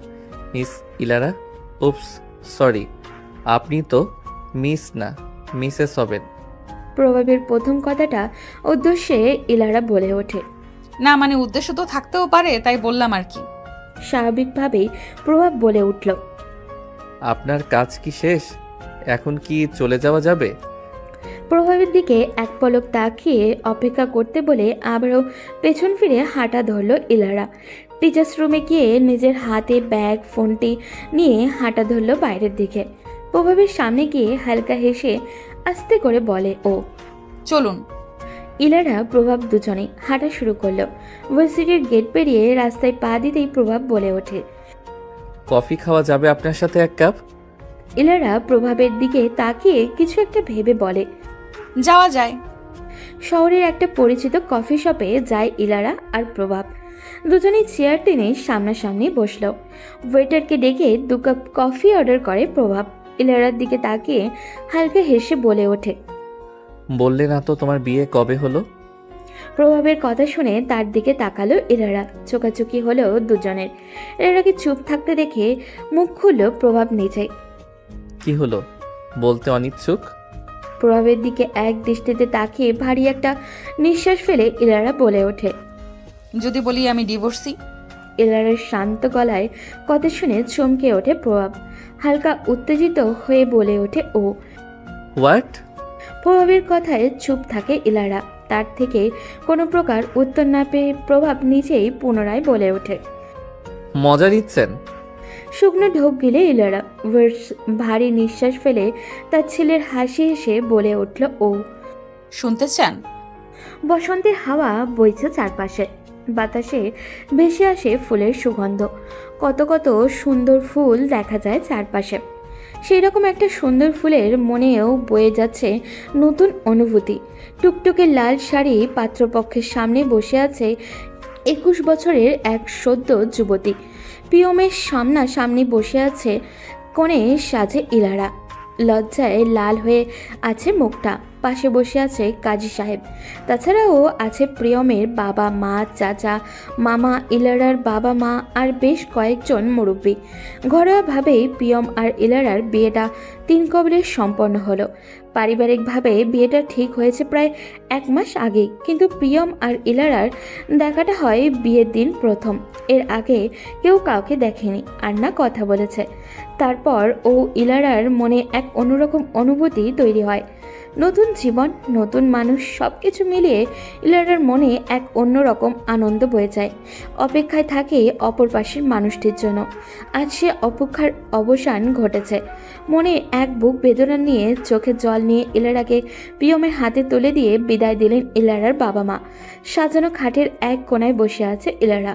Speaker 4: মিস ইলারা? উপস, সরি, আপনি তো মিস না, মিসেস হবেন।
Speaker 1: প্রভাবের প্রথম কথাটা উদ্দেশ্যে ইলারা বলে ওঠে,
Speaker 2: না মানে উদ্দেশ্য তো থাকতেও পারে, তাই বললাম আর কি।
Speaker 1: স্বাভাবিকভাবেই প্রভাব বলে উঠল।
Speaker 4: আপনার কাজ কি শেষ? এখন কি চলে যাওয়া যাবে?
Speaker 1: প্রভাবের দিকে এক পলক তাকিয়ে অপেক্ষা করতে বলে আবারও পেছন ফিরে হাঁটা ধরল ইলারা। টিচার্স রুমে গিয়ে নিজের হাতে ব্যাগ ফোনটি নিয়ে হাঁটা ধরল বাইরের দিকে। প্রভাবের সামনে গিয়ে হালকা হেসে আস্তে করে বলে ও,
Speaker 2: চলুন।
Speaker 1: ইলারা প্রভাব দুজনেই হাঁটা শুরু করলো। ভার্সিটির গেট পেরিয়ে রাস্তায় পা দিতেই প্রভাব বলে ওঠে,
Speaker 4: কফি খাওয়া যাবে আপনার সাথে এক কাপ?
Speaker 1: ইলারা প্রভাবের দিকে তাকিয়ে কিছু একটা ভেবে বলে,
Speaker 2: যাওয়া যায়।
Speaker 1: শহরের একটা পরিচিত কফি শপে যায় ইলারা আর প্রভাব। দুজনেই চেয়ার টেনে সামনাসামনি বসল। ওয়েটারকে ডেকে 2 কাপ কফি অর্ডার করে প্রভাব। ইলারার দিকে তাকিয়ে হালকা হেসে বলে ওঠে,
Speaker 4: বললে না তো তোমার বিয়ে কবে হলো?
Speaker 1: প্রভাবের কথা শুনে তার দিকে তাকালো ইলারা। চোকাচুকি হলো দুজনের। ইলারাকে চুপ থাকতে দেখে মুখ খুলল প্রভাব নিজে।
Speaker 4: কি হলো বলতে অনিচ্ছুক?
Speaker 1: প্রভাবের দিকে এক দৃষ্টিতে তাকিয়ে ভারী একটা নিঃশ্বাস ফেলে ইলারা বলে ওঠে,
Speaker 2: যদি বলি আমি ডিভোর্সি।
Speaker 1: ইলারার শান্ত গলায় কথা শুনে চমকে ওঠে প্রভাব। হালকা উত্তেজিত হয়ে বলে ওঠে ও।
Speaker 4: হোয়াট?
Speaker 1: প্রভাবের কথায় চুপ থাকে ইলারা। তার থেকে কোনো প্রকার উত্তর না পেয়ে প্রভাব নিজেই পুনরায় বলে ওঠে,
Speaker 4: মজা নিচ্ছেন?
Speaker 1: শুকনো ঢোক গিলে ইলারা। ভারী নিঃশ্বাস ফেলে তার ছেলের হাসি হেসে বলে উঠল ও।
Speaker 2: শুনতে চান?
Speaker 1: বসন্তের হাওয়া বইছে চারপাশে। বাতাসে ভেসে আসে ফুলের সুগন্ধ। কত কত সুন্দর ফুল দেখা যায় চারপাশে। সেই রকম একটা সুন্দর ফুলের মনেও বয়ে যাচ্ছে নতুন অনুভূতি। টুকটুকে লাল শাড়ি পাত্রপক্ষের সামনে বসে আছে 21 বছরের এক সদ্য যুবতী। পিয়মের সামনাসামনি বসে আছে কোণে সাজে ইলারা। লজ্জায় লাল হয়ে আছে মুখটা। পাশে বসে আছে কাজী সাহেব। তাছাড়াও আছে প্রিয়মের বাবা মা, চাচা, মামা, ইলারার বাবা মা আর বেশ কয়েকজন মুরব্বী। ঘরোয়াভাবেই প্রিয়ম আর ইলারার বিয়েটা 3 কবলে সম্পন্ন হলো। পারিবারিকভাবে বিয়েটা ঠিক হয়েছে প্রায় 1 মাস আগেই, কিন্তু প্রিয়ম আর ইলারার দেখাটা হয় বিয়ের দিন প্রথম। এর আগে কেউ কাউকে দেখেনি আর না কথা বলেছে। তারপর ও ইলারার মনে এক অন্যরকম অনুভূতি তৈরি হয়। নতুন জীবন, নতুন মানুষ, সব কিছু মিলিয়ে ইলারার মনে এক অন্যরকম আনন্দ বয়ে যায়। অপেক্ষায় থাকে অপর পাশের মানুষটির জন্য। আজ সে অপেক্ষার অবসান ঘটেছে। মনে এক বুক বেদনা নিয়ে, চোখে জল নিয়ে ইলারাকে প্রিয়মের হাতে তুলে দিয়ে বিদায় দিলেন ইলারার বাবা মা। সাজানো খাটের এক কোণায় বসে আছে ইলারা।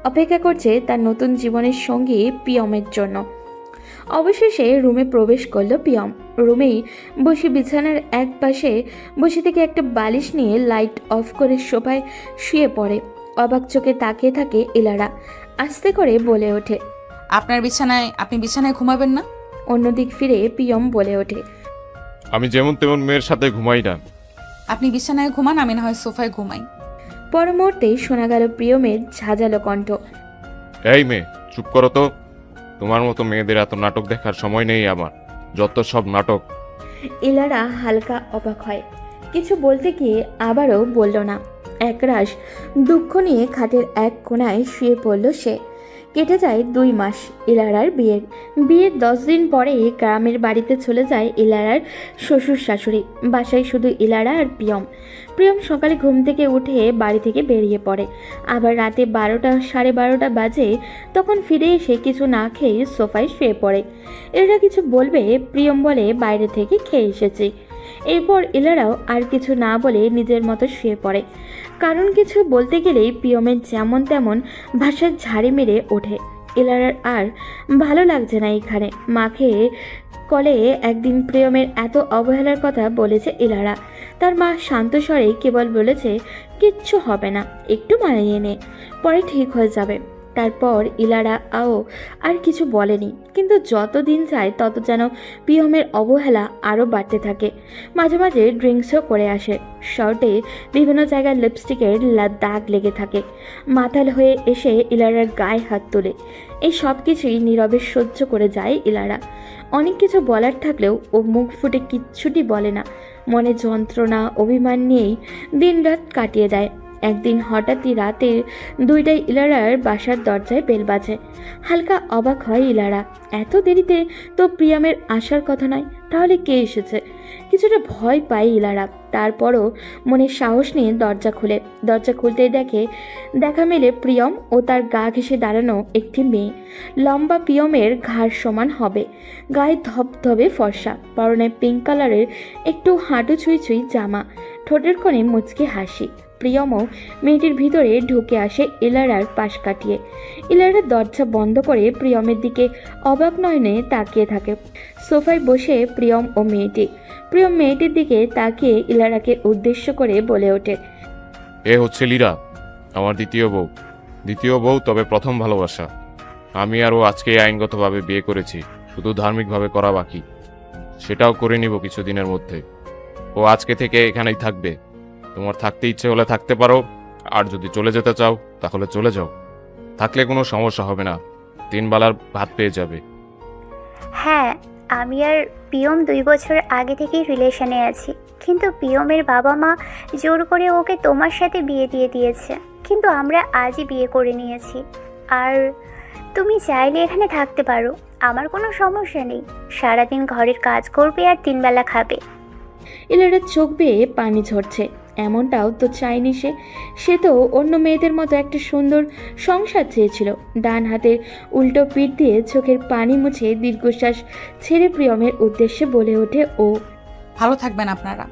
Speaker 1: অপেক্ষা করছে তার নতুন জীবনের সঙ্গী প্রিয়মের জন্য। অবশেষে রুমে প্রবেশ করলো প্রিয়ম। রুমেই বসে বিছানার এক পাশে বসে থেকে একটা বালিশ নিয়ে লাইট অফ করে সোফায় শুয়ে পড়ে। অবাক চোখে তাকিয়ে থাকে ইলারা। আস্তে করে বলে ওঠে,
Speaker 2: আপনি বিছানায় ঘুমাবেন না?
Speaker 1: অন্যদিক ফিরে প্রিয়ম বলে ওঠে,
Speaker 14: আমি যেমন তেমন মেয়ের সাথে ঘুমাই না।
Speaker 2: আপনি বিছানায় ঘুমান, আমি না হয় সোফায় ঘুমাই।
Speaker 1: পর মুহূর্তেই শোনা গেল প্রিয়মের ঝাঁঝালো কণ্ঠ,
Speaker 14: এই মেয়ে চুপ করো তো, তোমার মতো মেয়েদের এত নাটক দেখার সময় নেই আমার, যত সব নাটক।
Speaker 1: ইলারা হালকা অবাক হয়। কিছু বলতে গিয়ে আবারও বলল না। একরাশ দুঃখ নিয়ে খাটের এক কোণায় শুয়ে পড়ল সে। কেটে যায় 2 মাস ইলারার বিয়ের 10 দিন পরে গ্রামের বাড়িতে চলে যায় ইলারার শ্বশুর শাশুড়ি। বাসায় শুধু ইলারা আর প্রিয়ম সকালে ঘুম থেকে উঠে বাড়ি থেকে বেরিয়ে পড়ে। আবার রাতে 12টা সাড়ে 12টা বাজে তখন ফিরে এসে কিছু না খেয়ে সোফায় শুয়ে পড়ে। এরা কিছু বলবে, প্রিয়ম বলে বাইরে থেকে খেয়ে এসেছি। এরপর ইলারাও আর কিছু না বলে নিজের মতো শুয়ে পড়ে। কারণ কিছু বলতে গেলেই প্রিয়মের যেমন তেমন ভাষার ঝাড়ি মেরে ওঠে। ইলারার আর ভালো লাগছে না এখানে। মাকে কলে একদিন প্রিয়মের এত অবহেলার কথা বলেছে ইলারা। তার মা শান্ত স্বরে কেবল বলেছে, কিচ্ছু হবে না, একটু মানিয়ে নে, পরে ঠিক হয়ে যাবে। তারপর ইলারা আর কিছু বলেনি। কিন্তু যত দিন যায় তত যেন প্রিয়মের অবহেলা আরও বাড়তে থাকে। মাঝে মাঝে ড্রিঙ্কসও করে আসে। শর্টে বিভিন্ন জায়গায় লিপস্টিকের দাগ লেগে থাকে। মাতাল হয়ে এসে ইলারার গায়ে হাত তোলে। এই সব কিছুই নীরবে সহ্য করে যায় ইলারা। অনেক কিছু বলার থাকলেও ও মুখ ফুটে কিচ্ছুটি বলে না। মনে যন্ত্রণা, অভিমান নিয়েই দিনরাত কাটিয়ে দেয়। একদিন হঠাৎই রাতের 2টায় ইলারার বাসার দরজায় বেল বাজে। হালকা অবাক হয় ইলারা, এত দেরিতে তো প্রিয়মের আসার কথা নয়, তাহলে কে এসেছে? কিছুটা ভয় পায় ইলারা, তারপরও মনে সাহস নিয়ে দরজা খুলে। দরজা খুলতেই দেখা মেলে প্রিয়ম ও তার গা ঘেঁষে দাঁড়ানো একটি মেয়ে। লম্বা প্রিয়মের ঘাড় সমান হবে, গায়ে ধবধবে ফর্সা, পরনে পিঙ্ক কালারের একটু হাঁটু ছুঁই ছুঁই জামা, ঠোঁটের কোণে মুচকি হাসি। প্রিয়মও মেয়েটির ভিতরে ঢুকে আসে ইলারার পাশ কাটিয়ে। ইলারার দরজা বন্ধ করে প্রিয়মের দিকে অবাক নয়নে তাকিয়ে থাকে। সোফায় বসে প্রিয়ম ও মেয়েটি। প্রিয়ম মেয়েটির দিকে তাকিয়ে ইলারাকে উদ্দেশ্য করে বলে ওঠে,
Speaker 14: এ হচ্ছে লীরা, আমার দ্বিতীয় বউ, তবে প্রথম ভালোবাসা। আমি আর ও আজকে আইনগতভাবে বিয়ে করেছি, শুধু ধার্মিকভাবে করা বাকি। সেটাও করে নিব কিছুদিনের মধ্যে। ও আজকে থেকে এখানেই থাকবে। তোমার থাকতে ইচ্ছে হলে থাকতে পারো, আর যদি চলে যেতে চাও তাহলে চলে যাও। থাকলে কোনো সমস্যা হবে না, 3 বেলার ভাত পেয়ে যাবে।
Speaker 10: হ্যাঁ, আমি আর পিয়ম 2 বছর আগে থেকেই রিলেশনে আছি, কিন্তু পিয়মের বাবা মা জোর করে ওকে তোমার সাথে বিয়ে দিয়ে দিয়েছে, কিন্তু আমরা আজই বিয়ে করে নিয়েছি। আর তুমি চাইলে এখানে থাকতে পারো, আমার কোনো সমস্যা নেই। সারাদিন ঘরের কাজ করবে আর 3 বেলা খাবে।
Speaker 1: ইলারার চোখ বেয়ে পানি ঝরছে। এমনটাও তো চায়নি সে তো অন্য মেয়েদের মতো একটা সুন্দর সংসার চেয়েছিল। ডান হাতের উল্টো পিঠ দিয়ে চোখের পানি মুছে দীর্ঘশ্বাস ছেড়ে প্রিয়মের উদ্দেশ্যে বলে ওঠে ও,
Speaker 2: ভালো থাকবেন আপনারা।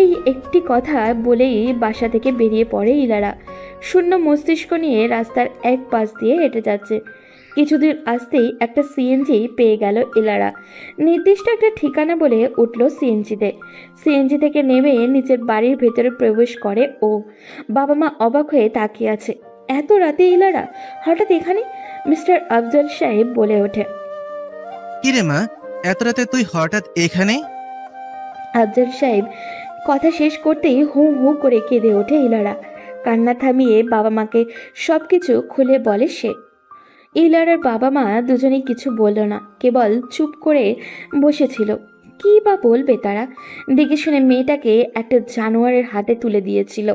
Speaker 1: এই একটি কথা বলেই বাসা থেকে বেরিয়ে পড়ে ইলারা। শূন্য মস্তিষ্ক নিয়ে রাস্তার এক পাশ দিয়ে হেঁটে যাচ্ছে। কিছুদূর আসতেই একটা সিএনজি পেয়ে গেল ইলারা। নির্দিষ্ট একটা ঠিকানা বলে উঠল সিএনজিতে। সিএনজি থেকে নেমে নিজের বাড়ির ভেতরে প্রবেশ করে ও। বাবা মা অবাক হয়ে তাকিয়ে আছে। এত রাতে ইলারা হঠাৎ এখানে? মিস্টার আফজল সাহেব বলে ওঠে,
Speaker 7: কিরে মা, এত রাতে তুই হঠাৎ এখানে?
Speaker 1: আফজল সাহেব কথা শেষ করতেই হু হু করে কেঁদে ওঠে ইলারা। কান্না থামিয়ে বাবা মাকে সব কিছু খুলে বলে সে। ইলারার বাবা মা দুজনেই কিছু বলল না, কেবল চুপ করে বসেছিল। কী বা বলবে তারা? দেখে শুনে মেয়েটাকে একটা জানোয়ারের হাতে তুলে দিয়েছিল।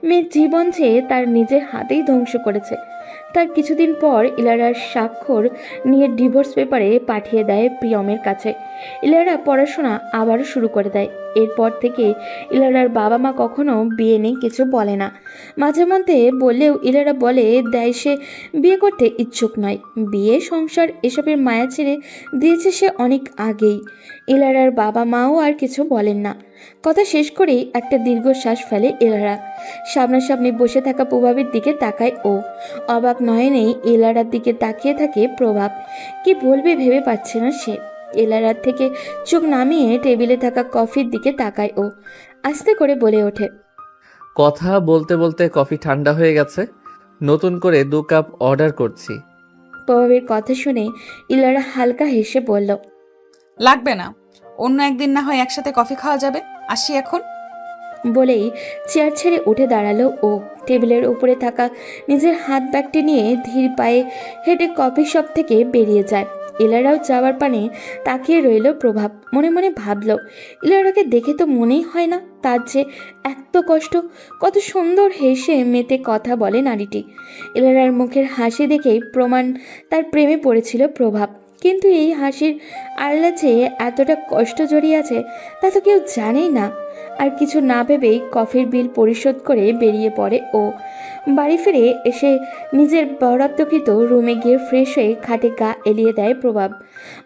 Speaker 1: মেয়ের জীবন চেয়ে তার নিজের হাতেই ধ্বংস করেছে। তার কিছুদিন পর ইলারার স্বাক্ষর নিয়ে ডিভোর্স পেপারে পাঠিয়ে দেয় প্রিয়মের কাছে। ইলারা পড়াশোনা আবারও শুরু করে দেয়। এরপর থেকে ইলারার বাবা মা কখনো বিয়ে নিয়ে কিছু বলে না। মাঝে মধ্যে বললেও ইলারা বলে দেয় সে বিয়ে করতে ইচ্ছুক নয়। বিয়ে সংসার এসবের মায়া ছেড়ে দিয়েছে সে অনেক আগেই। ইলারার বাবা মাও আর কিছু বলেন না। কথা শেষ করেই একটা দীর্ঘশ্বাস ফেলে ইলারা। সামনাসামনি বসে থাকা প্রভাবের দিকে তাকায় ও। অবাক নয়নেই ইলারার দিকে তাকিয়ে থাকে প্রভাব। কি বলবে ভেবে পাচ্ছে না সে। ইলারার থেকে চোখ নামিয়ে টেবিলে থাকা কফির দিকে তাকায় ও। আস্তে করে বলে ওঠে,
Speaker 4: কথা বলতে বলতে কফি ঠান্ডা হয়ে গেছে, নতুন করে 2 কাপ অর্ডার করছি।
Speaker 1: প্রভাবের কথা শুনে ইলারা হালকা হেসে বলল,
Speaker 2: লাগবে না, অন্য একদিন না হয় একসাথে কফি খাওয়া যাবে, আসি এখন।
Speaker 1: বলেই চেয়ার ছেড়ে উঠে দাঁড়ালো ও। টেবিলের উপরে থাকা নিজের হাত ব্যাগটি নিয়ে ধীর পায়ে হেঁটে কফি শপ থেকে বেরিয়ে যায়। ইলারাও যাওয়ার পানে তাকিয়ে রইল প্রভাব। মনে মনে ভাবল, ইলারাকে দেখে তো মনেই হয় না তার যে এত কষ্ট। কত সুন্দর হেসে মেতে কথা বলে নারীটি। ইলারার মুখের হাসি দেখেই প্রমাণ তার প্রেমে পড়েছিল প্রভাব। কিন্তু এই হাসির আড়ালে যে এতটা কষ্ট জড়িয়ে আছে তা তো কেউ জানেই না। আর কিছু না ভেবেই কফির বিল পরিশোধ করে বেরিয়ে পড়ে ও। বাড়ি ফিরে এসে নিজের বরাদ্দকৃত রুমে গিয়ে ফ্রেশ হয়ে খাটে গা এলিয়ে দেয় প্রভাব।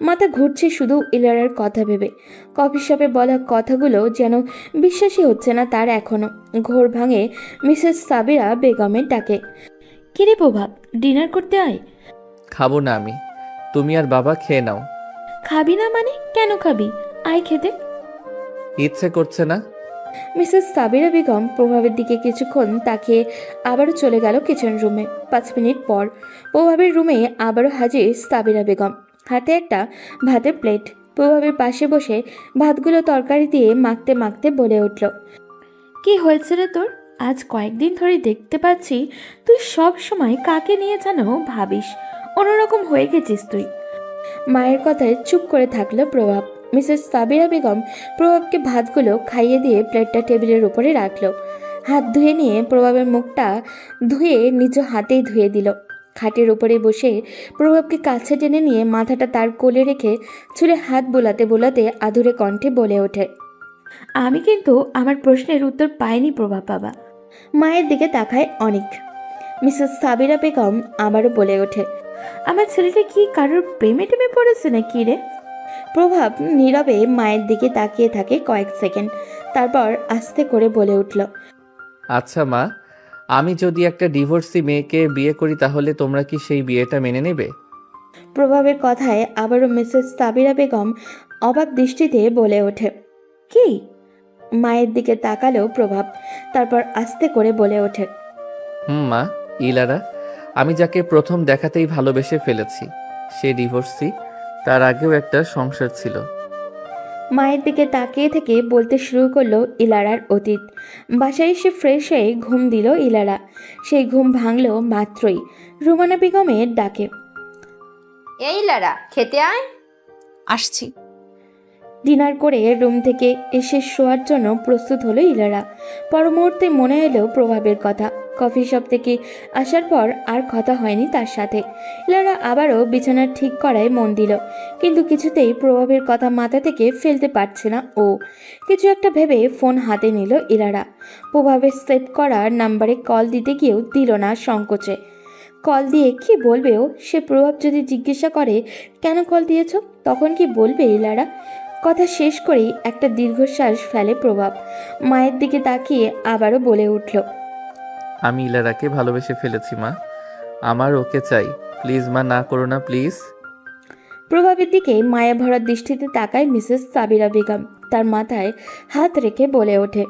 Speaker 1: মাথা ঘুরছে শুধু ইলারার কথা ভেবে। কফি শপে বলা কথাগুলো যেন বিশ্বাসই হচ্ছে না তার এখনও। ঘোর ভাঙে মিসেস সাবিরা বেগমের ডাকে, কিরে প্রভাব, ডিনার করতে আয়।
Speaker 4: খাবো না আমি, তুমি আর বাবা খেয়ে নাও।
Speaker 1: খাবি না মানে? কেন খাবি? আয় খেতে।
Speaker 4: ইচ্ছে করছে না।
Speaker 1: মিসেস সাবিরা বেগম প্রভাবের দিকে কিছুক্ষণ তাকিয়ে আবারও চলে গেল কিচেন রুমে। 5 মিনিট পর প্রভাবের রুমে আবারও হাজির সাবিরা বেগম, হাতে একটা ভাতের প্লেট। প্রভাবের পাশে বসে ভাতগুলো তরকারি দিয়ে মাখতে মাখতে বলে উঠল, কি হয়েছে রে তোর? আজ কয়েকদিন ধরে দেখতে পাচ্ছি তুই সব সময় কাকে নিয়ে যেন ভাবিস। অন্যরকম হয়ে গেছিস তুই। মায়ের কথায় চুপ করে থাকলো প্রভাব। মিসেস সাবিরা বেগম প্রভাবকে ভাতগুলো খাইয়ে দিয়ে প্লেটটা টেবিলের উপরে রাখলো। হাত ধুয়ে নিয়ে প্রভাবের মুখটা ধুয়ে নিজ হাতেই ধুয়ে দিল। খাটের উপরে বসে প্রভাবকে কাছে টেনে নিয়ে মাথাটা তার কোলে রেখে চুলে হাত বোলাতে বোলাতে আধুরে কণ্ঠে বলে ওঠে, আমি কিন্তু আমার প্রশ্নের উত্তর পাইনি প্রভাব বাবা। মায়ের দিকে তাকায় অনেক। মিসেস সাবিরা বেগম আবারও বলে ওঠে, আমার ছেলেটা কি কারোর প্রেমে টেমে পড়েছে নাকি রে? প্রভাব নীরবে মায়ের দিকে তাকিয়ে থাকে কয়েক সেকেন্ড, তারপর আস্তে করে বলে উঠল,
Speaker 4: আচ্ছা মা, আমি যদি একটা ডিভোর্সি মেয়েকে বিয়ে করি তাহলে তোমরা কি সেই বিয়েটা মেনে নেবে?
Speaker 1: প্রভাবের কথায় আবারও মিসেস সাবিরা বেগম অবাক দৃষ্টিতে বলে ওঠে, কি? মায়ের দিকে তাকালো প্রভাব, তারপর আস্তে করে বলে ওঠে,
Speaker 4: মা, ইলারা, আমি যাকে প্রথম দেখাতেই ভালোবেসে ফেলেছি সে ডিভোর্সি, তার আগেও একটা সংসার ছিল।
Speaker 1: মায়ের দিকে তাকিয়ে থেকে বলতে শুরু করলো ইলারার অতীত। বাসায় এসে ফ্রেশ হয়ে ঘুম দিল ইলারা। সেই ঘুম ভাঙলো মাত্রই রুমানা বেগমের ডাকে,
Speaker 6: এই লারা, খেতে আয়।
Speaker 2: আসছি।
Speaker 1: ডিনার করে রুম থেকে এসে শোয়ার জন্য প্রস্তুত হলো ইলারা। পর মুহূর্তে মনে এলো প্রভাবের কথা। কফি শপ থেকে আসার পর আর কথা হয়নি তার সাথে। ইলারা আবারও বিছানা ঠিক করায় মন দিল, কিন্তু কিছুতেই প্রভাবের কথা মাথা থেকে ফেলতে পারছে না ও। কিছু একটা ভেবে ফোন হাতে নিল ইলারা। প্রভাবের সেভ করা নাম্বারে কল দিতে গিয়েও দিল না সংকোচে। কল দিয়ে কি বলবে ও? সে প্রভাব যদি জিজ্ঞাসা করে কেন কল দিয়েছ, তখন কি বলবে ইলারা? কথা শেষ করেই একটা দীর্ঘশ্বাস ফেলে প্রভাব। মায়ের দিকে তাকিয়ে আবারও বলে উঠল,
Speaker 4: আমি ইলারাকে ভালোবেসে ফেলেছি মা, আমার ওকে চাই, প্লিজ মা, না করো না প্লিজ।
Speaker 1: প্রভাবের দিকে মায়া ভরা দৃষ্টিতে তাকায় মিসেস সাবিরা বেগম। তার মাথায় হাত রেখে বলে ওঠে,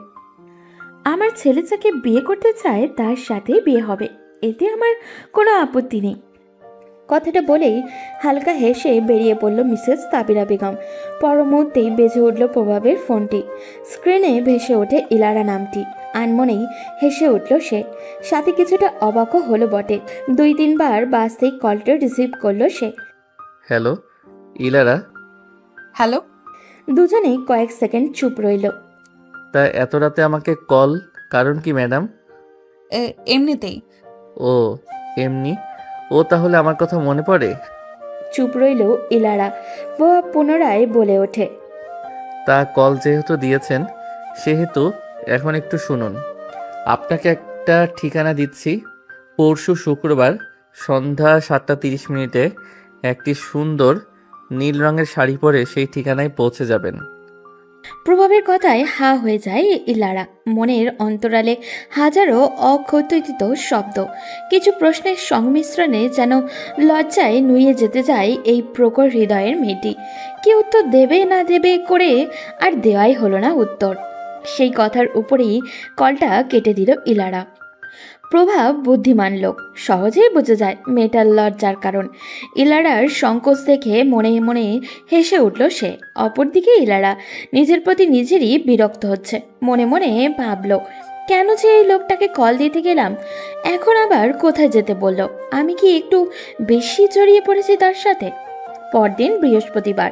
Speaker 1: আমার ছেলে যাকে বিয়ে করতে চায় তার সাথে বিয়ে হবে, এতে আমার কোনো আপত্তি নেই। কথাটা বলেই হালকা হেসে বেরিয়ে পড়ল মিসেস সাবিরা বেগম। পর মুহূর্তেই বেজে উঠল প্রভাবের ফোনটি। স্ক্রিনে ভেসে ওঠে ইলারা নামটি। আনমনেই হেসে উঠল সে, সাথে কিছুটা অবাকও হলো বটে। 2-3 বার বাসতেই কলটা রিসিভ করলো সে।
Speaker 4: হ্যালো ইলারা।
Speaker 2: হ্যালো।
Speaker 1: দুজনেই কয়েক সেকেন্ড চুপ রইল।
Speaker 4: তা এত রাতে আমাকে কল, কারণ কি ম্যাডাম?
Speaker 2: এমনিতেই।
Speaker 4: ও এমনি? ও তাহলে আমার কথা মনে পড়ে?
Speaker 1: চুপ রইল ইলারা। প্রভাব পুনরায় বলে ওঠে,
Speaker 4: তা কল যেহেতু দিয়েছেন সেহেতু এখন একটু শুনুন। আপনাকে একটা ঠিকানা দিচ্ছি। পরশু শুক্রবার সন্ধ্যা 7:30 একটি সুন্দর নীল রঙের শাড়ি পরে সেই ঠিকানায় পৌঁছে যাবেন।
Speaker 1: প্রভাবের কথায় হা হয়ে যায় ইলারা। মনের অন্তরালে হাজারো অকথিত শব্দ, কিছু প্রশ্নের সংমিশ্রণে যেন লজ্জায় নুয়ে যেতে যায় এই প্রখর হৃদয়ের মেয়েটি। কি উত্তর দেবে না দেবে করে আর দেওয়াই হলো না উত্তর। সেই কথার উপরেই কলটা কেটে দিল ইলারা। প্রভাব বুদ্ধিমান লোক, সহজেই বুঝে যায় মেয়েটার লজ্জার কারণ। ইলারার সংকোচ দেখে মনে মনে হেসে উঠল সে। অপরদিকে ইলারা নিজের প্রতি নিজেরই বিরক্ত হচ্ছে। মনে মনে ভাবল, কেন যে এই লোকটাকে কল দিতে গেলাম, এখন আবার কোথায় যেতে বলল? আমি কি একটু বেশি জড়িয়ে পড়েছি তার সাথে? পরদিন বৃহস্পতিবার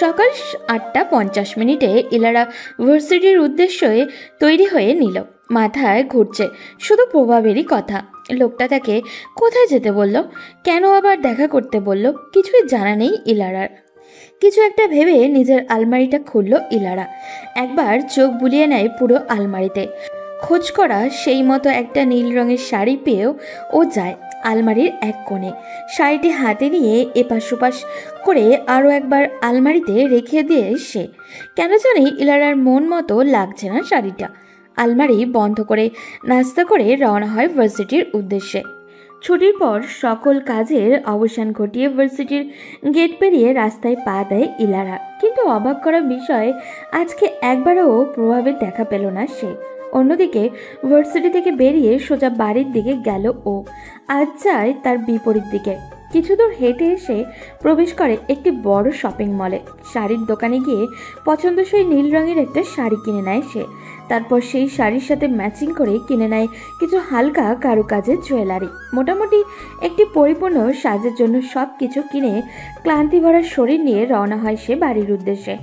Speaker 1: সকাল 8:50 ইলারা ভার্সিটির উদ্দেশ্যে তৈরি হয়ে নিল। মাথায় ঘুরছে শুধু প্রভাবেরই কথা। লোকটা তাকে কোথায় যেতে বলল, কেন আবার দেখা করতে বলল, কিছুই জানা নেই ইলারার। কিছু একটা ভেবে নিজের আলমারিটা খুলল ইলারা। একবার চোখ বুলিয়ে নেয় পুরো আলমারিতে। খোঁজ করা সেই মতো একটা নীল রঙের শাড়ি পেয়েও ও যায় আলমারির এক কোণে। শাড়িটি হাতে নিয়ে এপাশ ওপাশ করে আরও একবার আলমারিতে রেখে দিয়ে সে, কেন জানি ইলারার মন মতো লাগছে না শাড়িটা। আলমারি বন্ধ করে নাস্তা করে রওনা হয় ভার্সিটির উদ্দেশ্যে। ছুটির পর সকল কাজের অবসান ঘটিয়ে ভার্সিটির গেট পেরিয়ে রাস্তায় পা দেয় ইলারা। কিন্তু অবাক করা বিষয়, আজকে একবারও প্রভাবের দেখা পেল না সে। অন্যদিকে ভার্সিটি থেকে বেরিয়ে সোজা বাড়ির দিকে গেল ও। আজ যায় তার বিপরীত দিকে। কিছু দূর হেঁটে এসে প্রবেশ করে একটি বড় শপিং মলে। শাড়ির দোকানে গিয়ে পছন্দসই নীল রঙের একটা শাড়ি কিনে নেয় সে। তারপর সেই শাড়ির সাথে ম্যাচিং করে কিনে নেয় কিছু হালকা কারুকাজের জুয়েলারি। মোটামুটি একটি পরিপূর্ণ সাজের জন্য সব কিছু কিনে ক্লান্তি ভরা শরীর নিয়ে রওনা হয় সে বাড়ির উদ্দেশ্যে।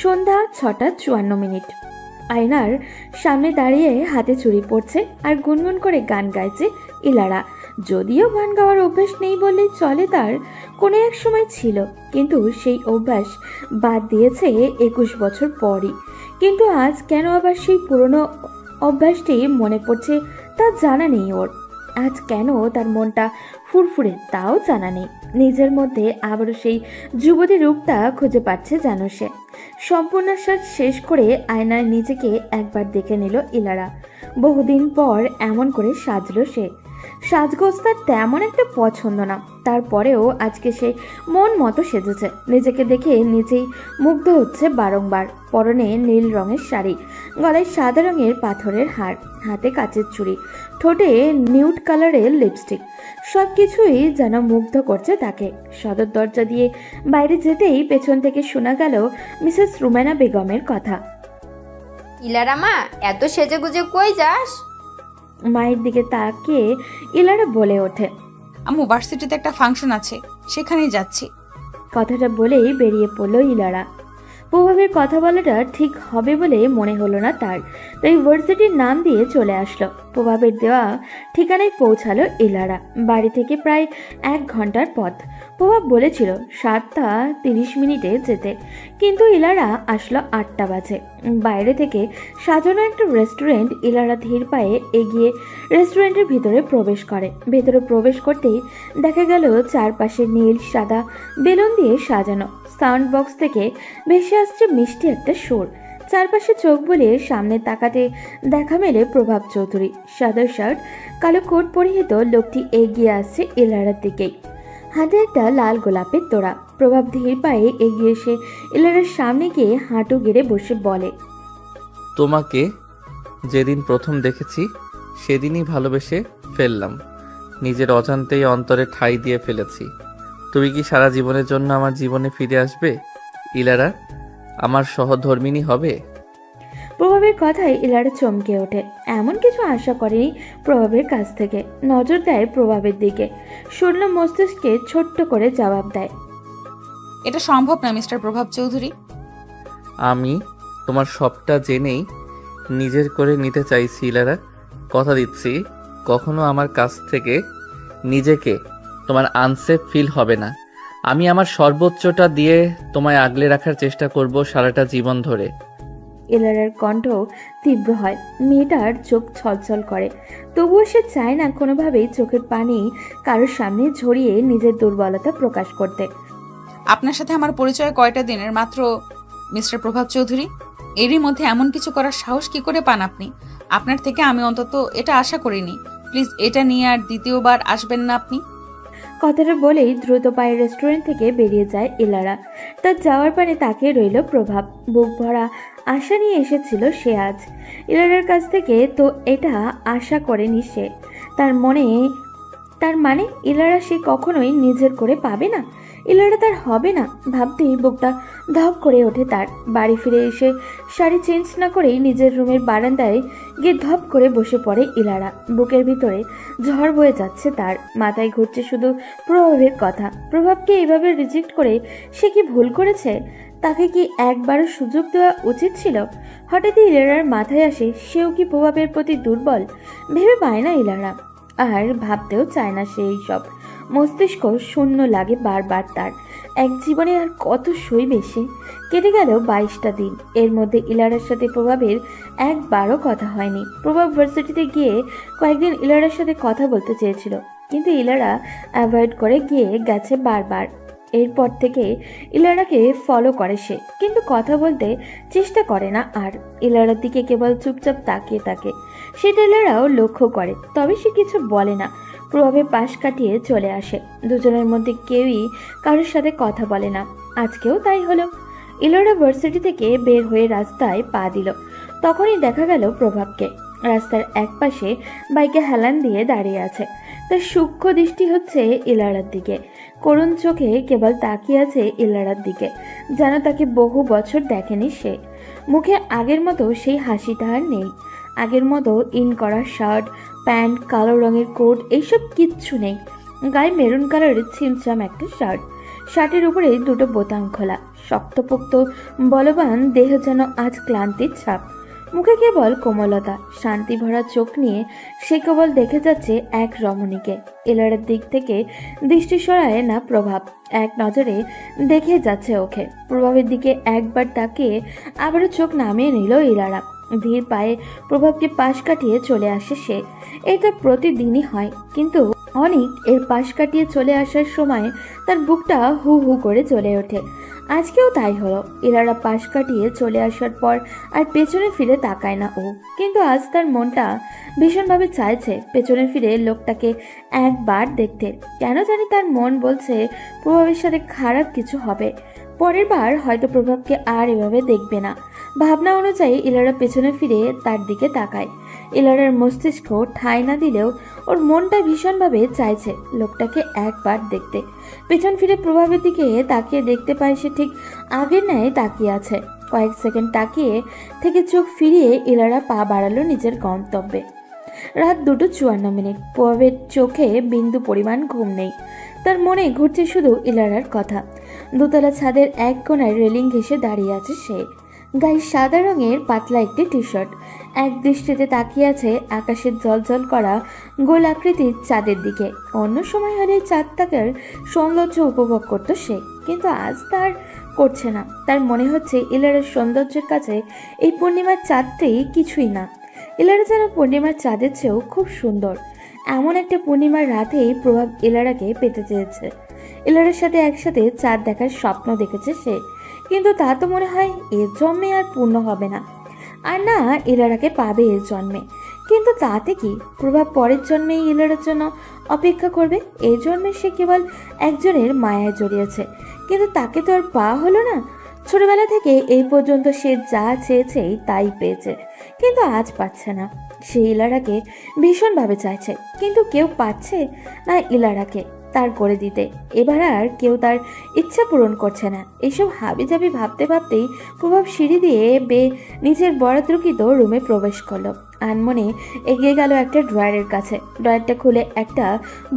Speaker 1: সন্ধ্যা 6:54। আয়নার সামনে দাঁড়িয়ে হাতে চুড়ি পড়ছে আর গুনগুন করে গান গাইছে ইলারা। যদিও গান গাওয়ার অভ্যাস নেই বললেই চলে, তার কোনো এক সময় ছিল, কিন্তু সেই অভ্যাস বাদ দিয়েছে 21 বছর পরই। কিন্তু আজ কেন আবার সেই পুরনো অভ্যাসটি মনে পড়ছে তা জানা নেই ওর। আজ কেন তার মনটা ফুরফুরে তাও জানা নেই। নিজের মধ্যে আবারও সেই যুবতী রূপটা খুঁজে পাচ্ছে যেন সে। সম্পূর্ণ সাজ শেষ করে আয়নায় নিজেকে একবার দেখে নিল ইলারা। বহুদিন পর এমন করে সাজলো সে। সাজগোজ তার তেমন একটা পছন্দ না, তারপরেও আজকে সে মন মতো সেজেছে। নিজেকে দেখে নিজেই মুগ্ধ হচ্ছে বারংবার। পরনে নীল রঙের শাড়ি, গলায় সাদা রঙের পাথরের হার, হাতে কাচের চুড়ি, ঠোঁটে নিউড কালারের লিপস্টিক, সব কিছুই যেন মুগ্ধ করছে তাকে। সদর দরজা দিয়ে বাইরে যেতেই পেছন থেকে শোনা গেল মিসেস রুমেনা বেগমের কথা।
Speaker 6: ইলারা মা, এত সেজেগুজে কই যাস?
Speaker 1: মায়ের দিকে তাকিয়ে ইলারা বলে ওঠে,
Speaker 2: আম্মু ভার্সিটিতে একটা ফাংশন আছে, সেখানেই যাচ্ছি।
Speaker 1: কথাটা বলেই বেরিয়ে পড়ল ইলারা। প্রভাবের কথা বলাটা ঠিক হবে বলে মনে হলো না তার, তাই ভার্সিটির নাম দিয়ে চলে আসলো। প্রভাবের দেওয়া ঠিকানায় পৌঁছালো ইলারা। বাড়ি থেকে প্রায় 1 ঘন্টার পথ। প্রভাব বলেছিল 7:30 যেতে, কিন্তু ইলারা আসলো 8টা বাজে। বাইরে থেকে সাজানো একটা রেস্টুরেন্ট। ইলারা ধীর পায়ে এগিয়ে রেস্টুরেন্টের ভিতরে প্রবেশ করে। ভেতরে প্রবেশ করতেই দেখা গেল চারপাশে নীল সাদা বেলুন দিয়ে সাজানো। সাউন্ড বক্স থেকে ভেসে আসছে মিষ্টি একটা সুর। চারপাশে চোখ বুলিয়ে সামনে তাকাতে দেখা মেলে প্রভাব চৌধুরী। সাদা শার্ট, কালো কোট পরিহিত লোকটি এগিয়ে আসছে ইলারার দিকেই, হাতে একটা লাল গোলাপের তোড়া। প্রভাব ধীর পায়ে এগিয়ে এসে ইলারার সামনে গিয়ে হাঁটু গেড়ে বসে বলে,
Speaker 4: তোমাকে যেদিন প্রথম দেখেছি সেদিনই ভালোবেসে ফেললাম। নিজের অজান্তেই অন্তরে ঠাঁই দিয়ে ফেলেছি। তুমি কি সারা জীবনের জন্য আমার জীবনে ফিরে আসবে ইলারা? আমার সহধর্মিণী হবে?
Speaker 1: প্রভাবের কথায় ইলারা চমকে ওঠে। এমন কিছু আশা করেনি প্রভাবের কাছ থেকে। নজর দেয় প্রভাবের দিকে, শূন্য মস্তিষ্কে ছোট্ট করে জবাব দেয়,
Speaker 2: এটা সম্ভব না মিস্টার প্রভাব চৌধুরী।
Speaker 4: আমি তোমার সবটা জেনেই নিজের করে নিতে চাইছি ইলারা। কথা দিচ্ছি কখনো আমার কাছ থেকে নিজেকে তোমার আনসেফ ফিল হবে না। আমি আমার সর্বোচ্চটা দিয়ে তোমায় আগলে রাখার চেষ্টা করব সারাটা জীবন ধরে।
Speaker 1: ইলারার কণ্ঠ তীব্র হয়। মেয়েটার চোখ ছলছল করে, তবুও সে চায় না কোনোভাবেই চোখের পানি কারোর সামনে ঝরিয়ে নিজের দুর্বলতা প্রকাশ করতে।
Speaker 2: আপনার সাথে আমার পরিচয় কয়টা দিনের মাত্র মিস্টার প্রভাব চৌধুরী। এরই মধ্যে এমন কিছু করার সাহস কি করে পান আপনি? আপনার থেকে আমি অন্তত এটা আশা করিনি। প্লিজ এটা নিয়ে আর দ্বিতীয়বার আসবেন না আপনি।
Speaker 1: কথাটা বলেই দ্রুত পায়ে রেস্টুরেন্ট থেকে বেরিয়ে যায় ইলারা। তার যাওয়ার পানে তাকিয়ে রইল প্রভাব। বুক ভরা আশা নিয়ে এসেছিল সে আজ ইলারার কাছ থেকে, তো এটা আশা করেনি সে। তার মানে ইলারা সে কখনোই নিজের করে পাবে না, ইলারা তার হবে না। ভাবতেই বুকটা ধপ করে ওঠে তার। বাড়ি ফিরে এসে শাড়ি চেঞ্জ না করেই নিজের রুমের বারান্দায় গিয়ে ধপ করে বসে পড়ে ইলারা। বুকের ভিতরে ঝড় বয়ে যাচ্ছে তার, মাথায় ঘুরছে শুধু প্রভাবের কথা। প্রভাবকে এইভাবে রিজেক্ট করে সে কি ভুল করেছে? তাকে কি একবারও সুযোগ দেওয়া উচিত ছিল? হঠাৎই ইলারার মাথায় আসে সেও কি প্রভাবের প্রতি দুর্বল। ভেবে পায় না ইলারা, আর ভাবতেও চায় না সেই সব। মস্তিষ্ক শূন্য লাগে বারবার তার। এক জীবনে আর কত সইবে সে? কেটে গেল 22টা দিন। এর মধ্যে ইলারার সাথে প্রভাবের একবারও কথা হয়নি। প্রভাব ভার্সিটিতে গিয়ে কয়েকদিন ইলারার সাথে কথা বলতে চেয়েছিল, কিন্তু ইলারা অ্যাভয়েড করে গেছে বারবার। এরপর থেকে ইলারাকে ফলো করে সে, কিন্তু কথা বলতে চেষ্টা করে না আর। ইলারার দিকে কেবল চুপচাপ তাকিয়ে থাকে। সেটা ইলারাও লক্ষ্য করে, তবে সে কিছু বলে না। প্রভাবে পাশ কাটিয়ে চলে আসে। দুজনের মধ্যে কেউই কারোর সাথে কথা বলে না। আজকেও তাই হলো। ইলারা ভার্সিটি থেকে বের হয়ে রাস্তায় পা দিল, তখনই দেখা গেল প্রভাবকে। রাস্তার একপাশে বাইকে হেলান দিয়ে দাঁড়িয়ে আছে। তার সূক্ষ্ম দৃষ্টি হচ্ছে ইলারার দিকে। করুণ চোখে কেবল তাকিয়ে আছে ইলারার দিকে, যেন তাকে বহু বছর দেখেনি সে। মুখে আগের মতো সেই হাসিটা আর নেই। আগের মতো ইন করা শার্ট, প্যান্ট, কালো রঙের কোট, এইসব কিচ্ছু নেই। গায়ে মেরুন কালারের ছিমছাম একটা শার্ট, শার্টের উপরে দুটো বোতাম খোলা। শক্তপোক্ত বলবান দেহ যেন আজ ক্লান্তির ছাপ। মুখে কেবল কোমলতা, শান্তি ভরা চোখ নিয়ে সে কেবল দেখে যাচ্ছে এক রমণীকে। ইলারার দিক থেকে দৃষ্টি সরায় না প্রভাব, এক নজরে দেখে যাচ্ছে ওকে। প্রভাবের দিকে একবার তাকিয়ে আবারও চোখ নামিয়ে নিল ইলারা। ধীর পায়ে প্রভাবকে পাশ কাটিয়ে চলে আসে সে। এটা প্রতিদিনই হয়, কিন্তু অনেক এর পাশ কাটিয়ে চলে আসার সময় তার বুকটা হু হু করে চলে ওঠে। আজকেও তাই হলো। ইলারা পাশ কাটিয়ে চলে আসার পর আর পেছনে ফিরে তাকায় না ও, কিন্তু আজ তার মনটা ভীষণভাবে চাইছে পেছনে ফিরে লোকটাকে একবার দেখতে। কেন জানি তার মন বলছে প্রভাবের সাথে খারাপ কিছু হবে, পরের বার হয়তো প্রভাবকে আর এভাবে দেখবে না। ভাবনা অনুযায়ী ইলারা পেছনে ফিরে তার দিকে তাকায়। ইলারার মস্তিষ্ক ঠাঁই না দিলেও ওর মনটা ভীষণভাবে চাইছে লোকটাকে একবার দেখতে। পেছন ফিরে প্রভাবের দিকে তাকিয়ে দেখতে পায় সে ঠিক আগের ন্যায় তাকিয়ে আছে। কয়েক সেকেন্ড তাকিয়ে থেকে চোখ ফিরিয়ে ইলারা পা বাড়ালো নিজের গন্তব্যে। রাত 2:54। প্রভাবের চোখে বিন্দু পরিমাণ ঘুম নেই। তার মনে ঘুরছে শুধু ইলারার কথা। দোতলা ছাদের এক কোণায় রেলিং ঘেঁষে দাঁড়িয়ে আছে সে। গায়ে সাদা রঙের পাতলা একটি টি শার্ট। এক দৃষ্টিতে তাকিয়ে আছে আকাশের জলজল করা গোল আকৃতির চাঁদের দিকে। অন্য সময় হলে চাঁদটাকের সৌন্দর্য উপভোগ করতো সে, কিন্তু আজ তার করছে না। তার মনে হচ্ছে ইলারার সৌন্দর্যের কাছে এই পূর্ণিমার চাঁদটি কিছুই না। ইলারা যেন পূর্ণিমার চাঁদের চেয়েও খুব সুন্দর। এমন একটা পূর্ণিমার রাতেই প্রভাব ইলারাকে পেতে চেয়েছে। ইলারার সাথে একসাথে চাঁদ দেখার স্বপ্ন দেখেছে সে, কিন্তু তা তো মনে হয় এর জন্মে আর পূর্ণ হবে না। আর না ইলারাকে পাবে এর জন্মে, কিন্তু তাতে কি? প্রভাব পরের জন্মেই ইলারার জন্য অপেক্ষা করবে। এই জন্মে সে কেবল একজনের মায়ায় জড়িয়েছে, কিন্তু তাকে তো আর পাওয়া হলো না। ছোটবেলা থেকে এই পর্যন্ত সে যা চেয়েছেই তাই পেয়েছে, কিন্তু আজ পাচ্ছে না। সে ইলারাকে ভীষণভাবে চাইছে, কিন্তু কেউ পাচ্ছে না ইলারাকে তার করে দিতে। এবার আর কেউ তার ইচ্ছা পূরণ করছে না। এইসব হাবিজাবি ভাবতে ভাবতেই প্রভাব সিঁড়ি দিয়ে নিজের বরাদ্দকৃত রুমে প্রবেশ করলো। আনমনে এগিয়ে গেল একটা ড্রয়ারের কাছে। ড্রয়ারটা খুলে একটা